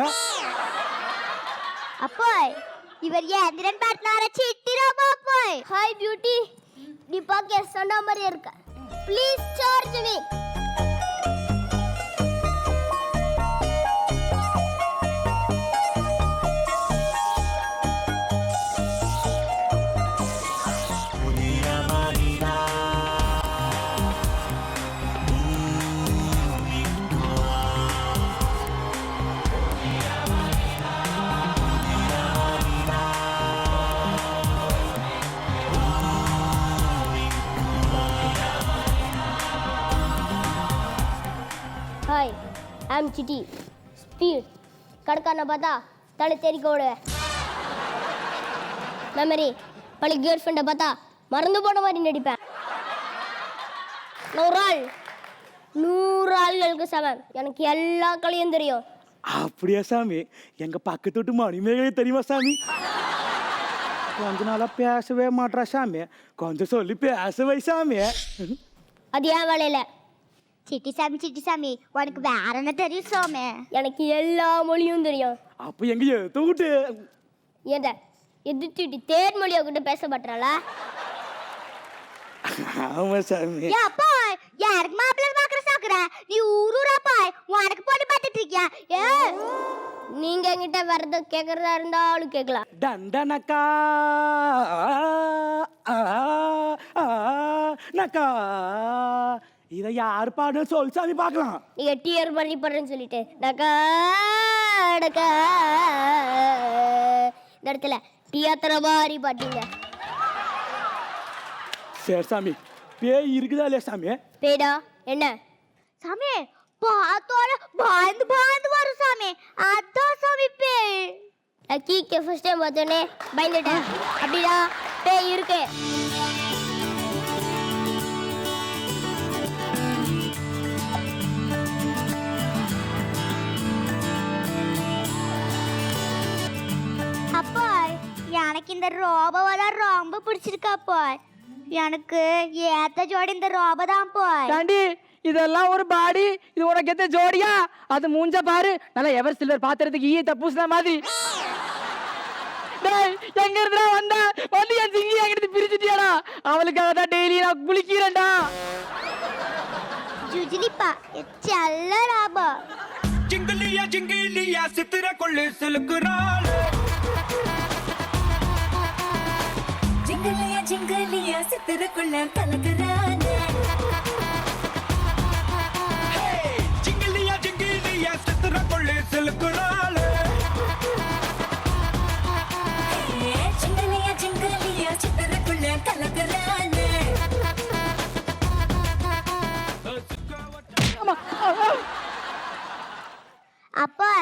அப்பா இவர் எந்திரன் படத்துல சிட்டிராமா போய். Hi beauty. நீ பாக்க சொன்ன மாதிரி இருக்க. Please charge me. Hi, I am Chitty. Speed. கடக்கான பார்த்தா தலை தெறிக்க ஓடுவேன். மெமரி பழைய கேர்ள் ஃப்ரெண்டை பார்த்தா மறந்து போன மாதிரி நடிப்பேன். 100 ஆள்களுக்கு சமம். எனக்கு எல்லா கலையும் தெரியும். அப்படியா சாமி? எங்க பக்கத்து வீட்டு மணிமேகலை தெரியுமா சாமி? கொஞ்ச நாளா பேசவே மாட்டா சாமி. கொஞ்சம் சொல்லி பேச வை சாமி. அது ஏன் வேலையில சிட்டி சாமி உனக்கு வேற என்ன தெரியும் சாமி? எனக்கு எல்லா மொழியும் தெரியும். அப்ப எங்க தூட்டு ஏண்டா எதிர்த்துட்டு தேர் மொழியை கிட்ட பேச மாட்டாளா? ஆமா சாமி. ஏ அப்பா யாருக்கு மாப்பிள்ளை பாக்குற சாக்குற? நீ ஊரூரா பாய் உனக்கு போட்டு பார்த்துட்டு இருக்கியா? ஏ நீங்க என்கிட்ட வரத கேக்குறதா இருந்தாலும் கேட்கலாம். டண்டனக்கா நக்கா இதை யார் பாடு சொல் சாமி பார்க்கலாம். நீங்க டியர் பண்ணி போடுறேன்னு சொல்லிட்டு டக்கா டக்கா இந்த இடத்துல டியாத்திர மாதிரி பாட்டீங்க. சரி சாமி, பேய் இருக்குதா இல்லையா சாமி? பேடா என்ன சாமி? பார்த்தோட பாந்து வரும் சாமி. அதான் சாமி பேய். லக்கிக்கு ஃபர்ஸ்ட் டைம் பார்த்தோன்னே பயந்துட்டேன். அப்படிடா பேய் இருக்கு. அப்பா எனக்கு இந்த ரோபோவை தான் ரொம்ப பிடிச்சிருக்கா போய். எனக்கு ஏத்த ஜோடி இந்த ரோபோ தான் போய். தாண்டி இதெல்லாம் ஒரு பாடி, இது உனக்கு எத்த ஜோடியா? அது மூஞ்ச பாரு, நல்லா எவர் சில்வர் பாத்திரத்துக்கு ஈய தப்பூசின மாதிரி. டேய் எங்க இருந்தா வந்து என் சிங்கி என்கிட்ட பிரிச்சுட்டியாடா? அவளுக்காக தான் டெய்லி நான் குளிக்கிறேன்டா. ஜுஜிலிப்பா செல்ல ராபா. ஜிங்கிலியா சித்திர கொள்ளு சிலுக்குறாள். ஜிங்கிலியா சித்திர கொள்ள கலக்குறாள். ஜிங்கிலியா சித்திர கொள்ளு சிலுக்குறாள். ஜிங்கிலியா சித்திர கொள்ள கலக்குறாள்.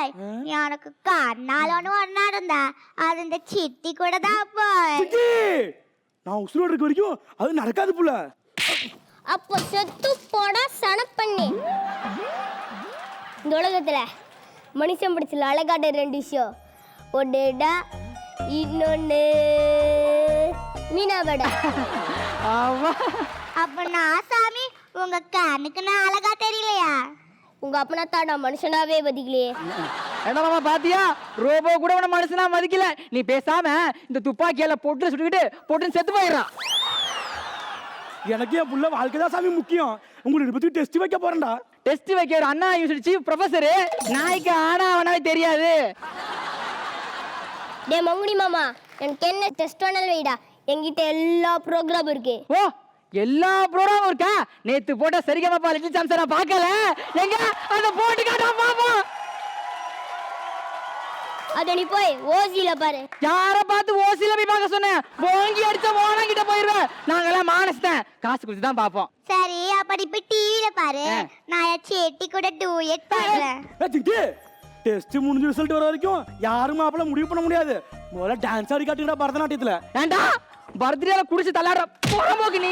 போய் எனக்கு கண்ணால ஒண்ணு இருந்தா அது இந்த சித்தி கூட தான் போய். நான் உசுரோடு இருக்க வரைக்கும் அது நடக்காது புள்ள. அப்போ செத்து போட சனப்பண்ணி. இந்த உலகத்துல மனுஷன் பிடிச்சல அழகாட்ட 2 விஷயம், ஒன்னுடா இன்னொன்னு மீனாவடா. அப்ப நான் சாமி உங்க கண்ணுக்கு நான் அழகா தெரியலையா? உங்க அப்பனா தான் நான் மனுஷனாவே மதிக்கலையே. என்ன மாமா பாத்தியா, ரோபோ கூட உன மனுஷனா மதிக்கல. நீ பேசாம இந்த துப்பாக்கியால போட்டு சுட்டுக்கிட்டு போட்டுன்னு செத்து போயிடுறான். எனக்கு என் புள்ள வாழ்க்கை தான் சாமி முக்கியம். உங்களுக்கு பத்தி டெஸ்ட் வைக்க போறேன்டா. டெஸ்ட் வைக்கிற அண்ணா யூனிவர்சிட்டி சீஃப் ப்ரொஃபசர் நாய்க்கு ஆனா அவனாவே தெரியாது. டே மங்குடி மாமா, எனக்கு என்ன டெஸ்ட் வேணாலும் வைடா, என்கிட்ட எல்லா ப்ரோக்ராம் இருக்கு. ஓ, எல்லா ப்ரோக்ராமும் இருக்கா? நேத்து போட்ட சரிகமப்பா லிட்டில் சாம்ஸ் நான் பார்க்கல. எங்க அத போட்டு காட்டா பாப்போம். அத நீ போய் ஓசில பாரு. யார பார்த்து ஓசில போய் பார்க்க சொன்னேன்? போங்கி அடிச்ச ஓனா கிட்ட போயிடுவேன். நாங்கெல்லாம் மானஸ்தேன், காசு கொடுத்து தான் பாப்போம். சரி, அப்படி போய் டிவில பாரு. நான் சேட்டி கூட டூயட் பாடுறேன். டெஸ்ட் முடிஞ்ச ரிசல்ட் வர வரைக்கும் யாரும் மாப்பிள்ள முடிவு பண்ண முடியாது. முதல்ல டான்ஸ் ஆடி காட்டுங்கடா பரதநாட்டியத்துல. ஏண்டா பர்த்டேல குடிச்சு தள்ளாடுற போறம்போக்கு நீ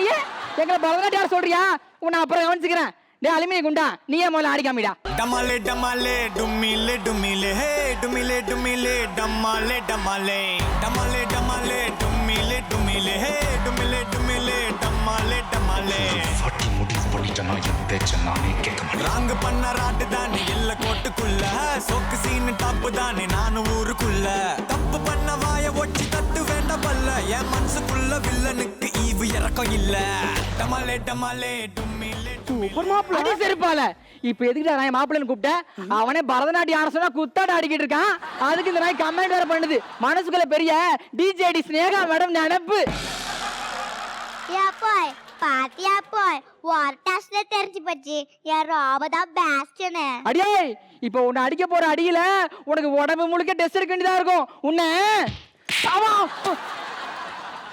எங்களை பரதநாட்டியம் சொல்றியா? உன்னை அப்புறம் கவனிச்சுக்கிறேன். டே அலுமினிய குண்டா, நீயே முதல்ல ஆடி காமிடா. டமாலே டமாலே டுமிலே டுமிலே ஹே டுமிலே டுமிலே டமாலே டமாலே டமாலே டமாலே டுமிலே டுமிலே ஹே டுமிலே டுமிலே டமாலே டமாலே ஃபட்டி முடிவு பண்ணிட்டனா என் பேச்ச நானே கேட்க மாட்டேன். ராங்க பண்ண ராட்டு தானே எல்ல கோட்டுக்குள்ள, சோக்கு சீன் டாப்பு தானே நானும் ஊருக்குள்ள. தப்பு பண்ண வாய ஒட்டி தட்டு வேண்டாம் பல்ல, என் மனசுக்குள்ள வில்லனுக்கு ஈவு இறக்கம் இல்ல. டமாலே டமாலே டுமிலே சூப்பர் மாப்பிள்ள. அடி செருப்பால. இப்ப எதுக்குடா நான் மாப்பிள்ளைன்னு கூப்பிட்டேன்? அவனே பரதநாட்டியம் ஆட சொன்னா குத்தாட ஆடிக்கிட்டு இருக்கான். அதுக்கு இந்த நாய் கமெண்ட் வேற பண்ணுது. மனசுக்குள்ள பெரிய டிஜேடி ஸ்னேகா மேடம் நினைப்பு. யா போய் பாத்தியா போய் வார் டாஸ்ல தெரிஞ்சு போச்சு யார் ரோபதா பெஸ்ட்னு. அடியே, இப்போ உன்னை அடிக்க போற அடியில உனக்கு உடம்பு முழுக்க டெஸ்ட் எடுக்க வேண்டியதா இருக்கும். உன்னை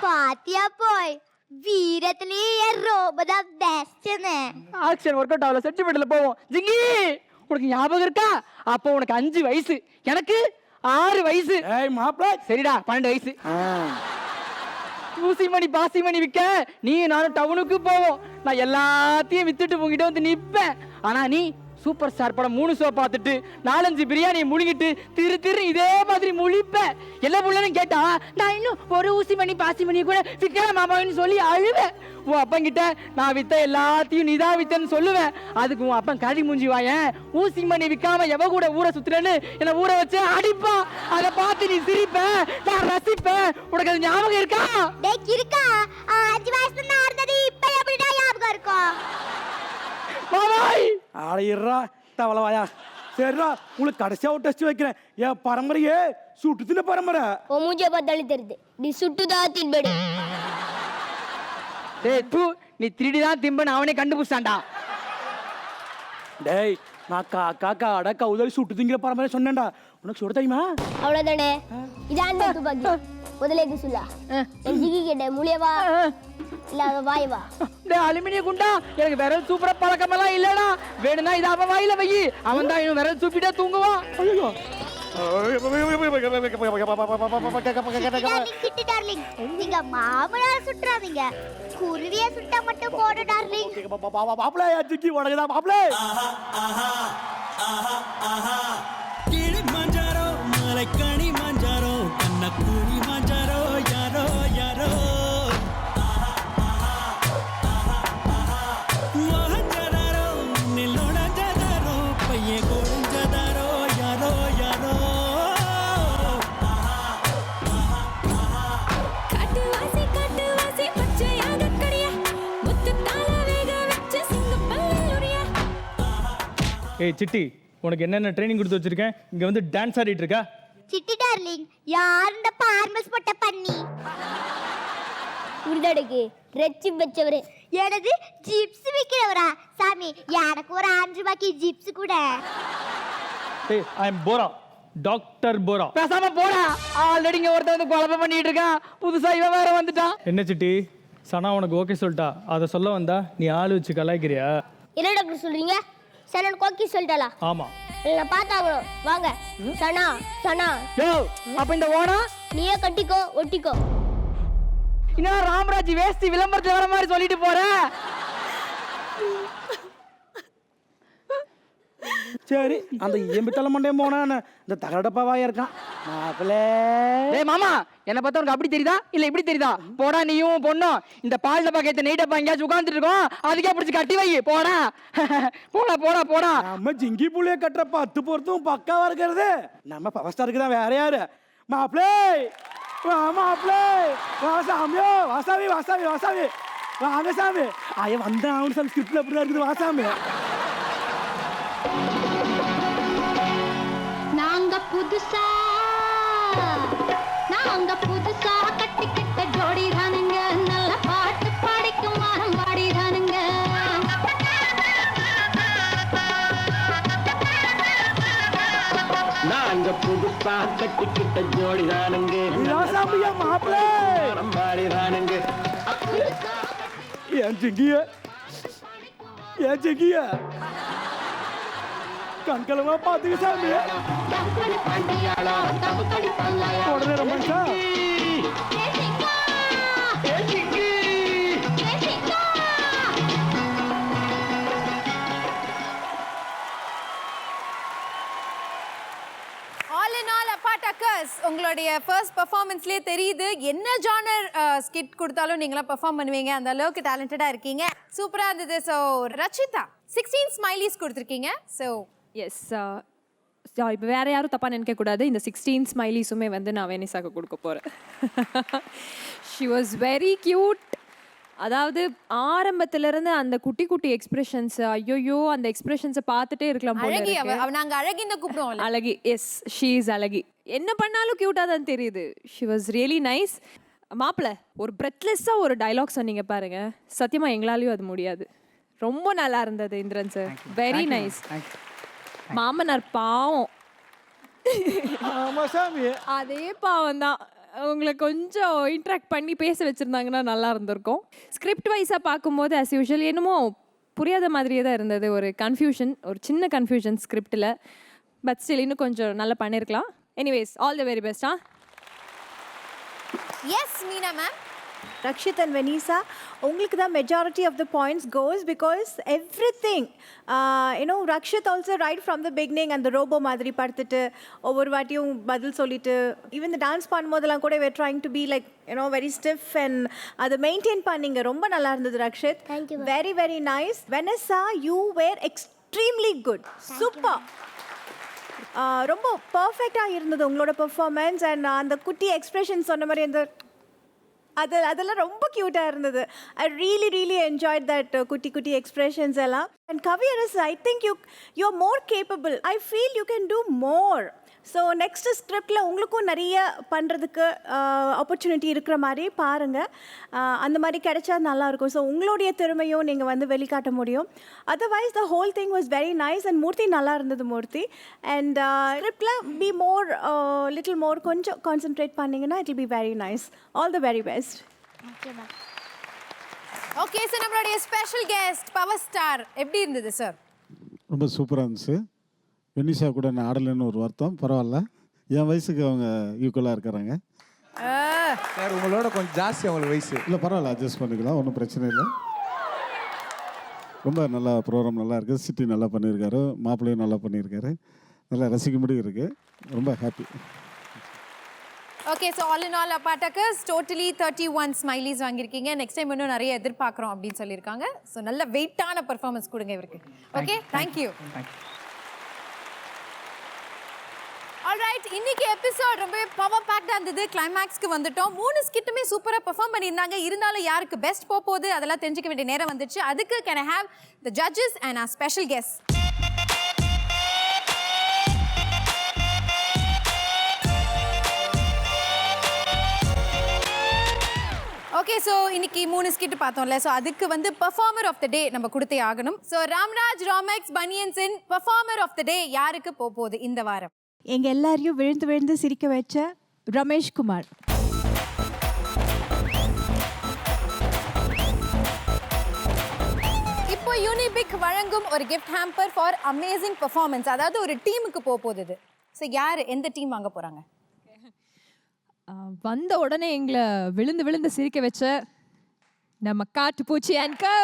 பாத்தியா போய் வீரத்திலேயே ரோபதா பெஸ்ட்னு. ஆக்ஷன் ஒர்க் அவுட் ஆகல, செட்டில்மெண்ட்ல போவோம். ஜிங்கி, உனக்கு ஞாபகம் இருக்கா? அப்போ உனக்கு 5 வயசு, எனக்கு 6 வயசு. ஏய் மாப்பிள்ள, சரிடா 12 வயசு. ஊசி மணி பாசி மணி விற்க நீ நானும் டவுனுக்கு போவோம். நான் எல்லாத்தையும் வித்துட்டு உங்ககிட்ட வந்து நிப்பேன். ஆனா நீ சூப்பர் ஸ்டார் படம் 3 ஷோ பார்த்துட்டு 4-5 பிரியாணியை முழுங்கிட்டு திரு இதே மாதிரி முழிப்ப. எல்லா புள்ளனும் கேட்டா நான் இன்னும் ஒரு ஊசி மணி பாசி மணி கூட விற்கிற மாமான்னு சொல்லி அழுவேன். உன் அப்பன் கிட்ட நான் வித்த எல்லாத்தையும் நீதான் வித்தன்னு சொல்லுவேன். அதுக்கு உன் அப்பன் கறி மூஞ்சி வாயன், ஊசி மணி விற்காம எவ கூட ஊரை சுத்துறேன்னு என்ன ஊரை வச்சு அடிப்பான். அதை பார்த்து நீ சிரிப்ப, நான் ரசிப்பேன். உனக்கு அது ஞாபகம் இருக்கா? டேய் இருக்கா, 5 வயசுல நான் இருந்தது இப்ப எப்படிடா ஞாபகம் இருக்கும்? மாமாய் ஆடையிடுறா தவளவாயா. சரிடா, உங்களுக்கு கடைசியா ஒரு டெஸ்ட் வைக்கிறேன். என் பரம்பரையே சுட்டு தின்ன பரம்பரை. உன் மூஞ்சிய பார்த்தாலே தெரியுது நீ சுட்டுதான் தின்படு. டேய் தூ, நீ 3D தான் திம்பன்னு அவனே கண்டுபிடிச்சான்டா. டேய், நான் காக்கா அட கவுதலி சுட்டு திங்கிற பரம்பரை சொன்னேன்டா. உனக்கு சுட தெரியுமா? அவ்வளவுதானே. இதான் துப்பாக்கி. முதல்ல சொல்ல என் ஜிகி கிட்ட மூலியவா இல்ல அவ வாய்வா. டேய் அலுமினிய குண்டா, எனக்கு விரல் சூப்பர பழக்கமெல்லாம் இல்லடா. வேணும்னா இதை அவன் வாயில வை. அவன் தான் இன்னும் விரல் சூப்பிட்டே தூங்குவான். ஐயோ கிட்டு டார்லிங், நீங்க மாமனார் சுற்றாதீங்க, குருவிய சுட்டா மட்டும் போடு டார்லிங். மாப்பிள ஜிக்கி உனக்குதான் மாப்பிள. கிளி மாஞ்சாரோ மலைக்கணி மாஞ்சாரோ கண்ணக்கூலி மாஞ்சாரோ யாரோ யாரோ வாஞ்சதாரோ நில்லோட ஜதாரோ பைய கோஞ்சதாரோ யாரோ யாரோ காட்டுவாசி பச்சையாக கடியா முத்து தாள வேக வச்சு சிங்கப்பல்லுரியா. ஏய் சிட்டி, உனக்கு என்னென்ன ட்ரைனிங் கொடுத்து வச்சிருக்கேன்? இங்க வந்து டான்ஸ் ஆடிட்டு இருக்கா? சிட்டி டார்லிங், யார் இந்த பார்மல்ஸ் போட்ட பண்ணி? உருதடுக்கு ரெச்சி வச்சவரு. எனது ஜிப்ஸ் விக்கிறவரா? சாமி, எனக்கு ஒரு 5 ரூபாய்க்கு ஜிப்ஸ் கூட. ஏய், ஐ அம் போரா, டாக்டர் போரா. பேசாம போடா. ஆல்ரெடி இங்க ஒருத்தன் வந்து குழப்பம் பண்ணிட்டு இருக்கான். புதுசா இவன் வேற வந்துட்டான். என்ன சிட்டி, சனா உனக்கு ஓகே சொல்லிட்டா? அதை சொல்ல வந்தா நீ ஆள் வச்சு கலாய்க்கிறியா? என்ன டாக்டர் சொல்றீங்க? சரண் கோக்கி சொல்லிட்டலா ஆமா இல்ல பார்த்தாங்களோ வாங்க சனா சனா யோ அப்ப இந்த ஓணம் நீயே கட்டிக்கோ ஒட்டிக்கோ இன்னும் ராமராஜ் வேஷ்டி விளம்பரத்துல வர மாதிரி சொல்லிட்டு போற. சரி அந்த எம்பித்தலை மண்டையும் போனான்னு இந்த தகடப்பாவாயா இருக்கான் மாப்பிள்ளே. டேய் மாமா என்ன பார்த்தா உனக்கு அப்படி தெரியுதா இல்ல இப்படி தெரியுதா? போடா நீயும் பொண்ணும் இந்த பால் டப்பா கேத்த நெய் டப்பா எங்கேயாச்சும் உட்காந்துட்டு இருக்கோம் அதுக்கே பிடிச்சி கட்டி வை போடா. போடா போடா போடா. நம்ம ஜிங்கி புள்ளைய கட்டுற 10 பொருத்தும் பக்காவா இருக்கிறது நம்ம பவர் ஸ்டாருக்கு தான். வேற யாரு? மாப்பிள்ளே மாப்பிள்ளே வாசாமியோ வாசாமி வாசாமி வாசாமி வாங்க சாமி. ஆய வந்தா அவனு சாமி ஸ்கிரிப்ட்ல அப்படிதான் இருக்குது வாசாமி. நாங்க புதுசா கட்டிக்கிட்ட ஜோடி தானுங்க நல்ல பாட்டு பாடிக்கும் வாரம் பாடி தானுங்க நாங்க புதுசா கட்டிக்கிட்ட ஜோடி தானுங்க மாப்பிள்ளை பாடி தானுங்க. ஏன் ஜிங்கிய ஏன் ஜிங்கிய கண்களமா பாத்துக்க சாமி. உடனே ரமேஷா ஆல் இன் ஆல் அப்பாட்டக்கர்ஸ் உங்களுடைய ஃபர்ஸ்ட் பெர்ஃபார்மன்ஸ்லேயே தெரியுது என்ன ஜானர் ஸ்கிட் கொடுத்தாலும் நீங்களாம் பெர்ஃபார்ம் பண்ணுவீங்க. அந்த அளவுக்கு டேலண்டடாக இருக்கீங்க. சூப்பராக இருந்தது. ஸோ ரச்சிதா 16 ஸ்மைலிஸ் கொடுத்துருக்கீங்க. ஸோ எஸ் இப்போ வேறு யாரும் தப்பாக நினைக்கக்கூடாது. இந்த 16 ஸ்மைலிஸுமே வந்து நான் வெனிசாக்கு கொடுக்க போகிறேன். She was very cute. அதாவது ஆரம்பத்திலிருந்து அந்த குட்டி குட்டி எக்ஸ்பிரஷன்ஸ், ஐயோயோ அந்த எக்ஸ்பிரஷன்ஸை பார்த்துட்டே இருக்கலாம் போல அழகி. இருக்கு. நாங்கள் அழகின்னு கூப்பிடுவோம். அழகி, எஸ் ஷீ இஸ் அழகி. என்ன பண்ணாலும் க்யூட்டாக தான் தெரியுது. She was really nice. மாப்பிள்ள ஒரு பிரெத்லெஸ்ஸாக ஒரு டைலாக் சொன்னீங்க பாருங்க, சத்தியமாக எங்களாலையும் அது முடியாது. ரொம்ப நல்லா இருந்தது இந்திரன் சார். Very nice. மாமனார் பாவம், அதே பாவம் தான். உங்களை கொஞ்சம் இன்ட்ராக்ட் பண்ணி பேச வச்சுருந்தாங்கன்னா நல்லா இருந்திருக்கும். ஸ்கிரிப்ட் வைஸாக பார்க்கும்போது ஆஸ் யூஷுவல் என்னமோ புரியாத மாதிரியே தான் இருந்தது. ஒரு கன்ஃபியூஷன், ஒரு சின்ன கன்ஃபியூஷன் ஸ்கிரிப்டில். பட் ஸ்டில் இன்னும் கொஞ்சம் நல்லா பண்ணியிருக்கலாம். எனிவேஸ் ஆல் த வெரி பெஸ்டா. Yes Meena ma'am. Rakshit and Vanessa, உங்களுக்கு தான் majority of the points goes because everything, Rakshit also right from the beginning அந்த ரோபோ மாதிரி படுத்துட்டு ஒவ்வொரு வாட்டியும் பதில் சொல்லிட்டு even the dance பண்ணும்போதெல்லாம் கூட we're trying to be like very stiff and அதை மெயின்டைன் பண்ணீங்க. ரொம்ப நல்லா இருந்தது Rakshit. Very very nice. Vanessa, you were extremely good. Super. ரொம்ப பர்ஃபெக்டாக இருந்தது உங்களோட பெர்ஃபார்மன்ஸ். அண்ட் அந்த குட்டி எக்ஸ்பிரஷன் சொன்ன மாதிரி அந்த அதெல்லாம் ரொம்ப க்யூட்டாக இருந்தது. ஐ ரியலி என்ஜாய்ட் தட் குட்டி குட்டி எக்ஸ்பிரஷன்ஸ் எல்லாம். And Kaviyarasu, I think you are more capable. I feel you can do more. So next ஸ்கிரிப்டில் உங்களுக்கும் நிறைய பண்ணுறதுக்கு ஆப்பர்ச்சுனிட்டி இருக்கிற மாதிரி பாருங்கள். அந்த மாதிரி கிடைச்சா நல்லாயிருக்கும். ஸோ உங்களுடைய திறமையும் நீங்கள் வந்து வெளிக்காட்ட முடியும். Otherwise the whole thing was very nice. And Murthy நல்லா இருந்தது மூர்த்தி. அண்ட் ஸ்கிரிப்டில் பி மோர் லிட்டில் மோர் கொஞ்சம் கான்சென்ட்ரேட் பண்ணிங்கன்னா it will be very nice. All the very best. Okay sir, நம்மளுடைய ஸ்பெஷல் கெஸ்ட் பவர் ஸ்டார் எப்படி இருந்தது சார்? ரொம்ப சூப்பராக இருந்துச்சு. வெனிஷா கூட நான் ஆடலைன்னு ஒரு வருத்தம். பரவாயில்ல, என் வயசுக்கு அவங்க ஈக்குவலாக இருக்கிறாங்க. சார் உங்களோட கொஞ்சம் ஜாஸ்தி அவங்களுக்கு வயசு. இல்லை பரவாயில்ல, அட்ஜஸ்ட் பண்ணிக்கலாம், ஒன்றும் பிரச்சனை இல்லை. ரொம்ப நல்லா ப்ரோக்ராம் நல்லா இருக்குது. சிட்டி நல்லா பண்ணியிருக்காரு, மாப்பிள்ளையும் நல்லா பண்ணியிருக்காரு. நல்லா ரசிக்கும்படி இருக்குது. ரொம்ப happy. Okay, so all in all அப்பாட்டக்கர்ஸ் டோட்டலி 31 ஸ்மைலிஸ் வாங்கியிருக்கீங்க. நெக்ஸ்ட் டைம் இன்னும் நிறைய எதிர்பார்க்குறோம் அப்படின்னு சொல்லியிருக்காங்க. ஸோ நல்ல வெயிட்டான பர்ஃபார்மன்ஸ் கொடுங்க இவருக்கு. Okay, thank you. ஆல்ரைட், இன்னைக்கு எபிசோட் ரொம்பவே பவர் பேக்டாக இருந்தது. கிளைமேக்ஸ்க்கு வந்துட்டோம். 3 ஸ்கிட்டுமே சூப்பராக பெர்ஃபார்ம் பண்ணியிருந்தாங்க. இருந்தாலும் யாருக்கு பெஸ்ட் போகுது அதெல்லாம் தெரிஞ்சுக்க வேண்டிய நேரம் வந்துச்சு. அதுக்கு can I have the judges and are special guest. Okay, so இன்னைக்கு 3 ஸ்கிட் பார்த்தோம்ல. ஸோ அதுக்கு வந்து பெர்ஃபார்மர் ஆஃப் த டே நம்ம கொடுத்தே ஆகணும். ஸோ ராம்ராஜ் ராமெக்ஸ் பனியன்ஸின் பெர்ஃபார்மர் ஆஃப் த டே யாருக்கு போகுது இந்த வாரம்? எங்கள் எல்லாரையும் விழுந்து விழுந்து சிரிக்க வச்ச ரமேஷ் குமார். இப்போ யூனிபிக் கிளினிக் வழங்கும் ஒரு gift hamper for amazing performance. அதாவது ஒரு டீமுக்கு போகுது இது. ஸோ யார் எந்த டீம் வாங்க போறாங்க? வந்த உடனே எங்களை விழுந்து விழுந்து சிரிக்க வச்ச நம்ம காட்டுப்பூச்சி அண்ட் கோ.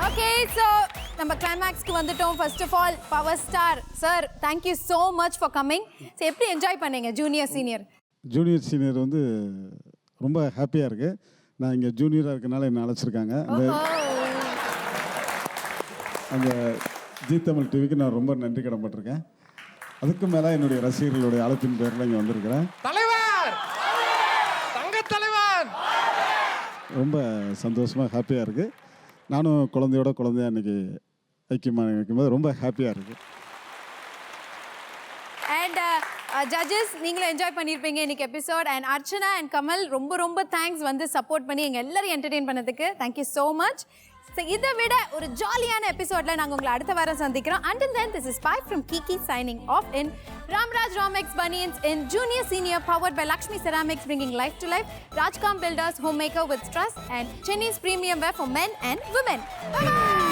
ஓகே, ஸோ நம்ம கிளைமேக்ஸ்க்கு வந்துட்டோம். First of all power star sir, thank you so much for coming. So எப்படி என்ஜாய் பண்ணீங்க ஜூனியர் சீனியர்? ஜூனியர் சீனியர் வந்து ரொம்ப ஹாப்பியாக இருக்குது. நான் இங்கே ஜூனியராக இருக்கனால என்னை அழைச்சிருக்காங்க. அந்த ஜீ தமிழ் டிவிக்கு நான் ரொம்ப நன்றி கடன்பட்டிருக்கேன். அதுக்கு மேலே என்னுடைய ரசிகர்களுடைய அழைப்பின் பேரில் இங்கே வந்திருக்கிறேன். தலைவர், தங்க தலைவர், ரொம்ப சந்தோஷமாக ஹாப்பியாக இருக்குது. நானும் குழந்தையா இன்னைக்கு ஐக்கியமாக இருக்கும்போது ரொம்ப ஹாப்பியாக இருக்குது. அண்ட் ஜட்ஜஸ், நீங்களும் என்ஜாய் பண்ணியிருப்பீங்க இன்னைக்கு episode. And Archana and Kamal ரொம்ப ரொம்ப தேங்க்ஸ் வந்து சப்போர்ட் பண்ணி எங்கள் எல்லாரும் என்டர்டெயின் பண்ணதுக்கு. Thank you so much. ஸோ இதை விட ஒரு ஜாலியான எபிசோடில் நாங்கள் உங்களை அடுத்த வாரம் சந்திக்கிறோம். Until then, this is Pai from Kiki signing off in Ramraj Romex Bunions in Junior Senior, powered by Lakshmi Ceramics, bringing life to life, Rajcom Builders, homemaker with trust, and Chinese premium wear for men and women. Bye-bye!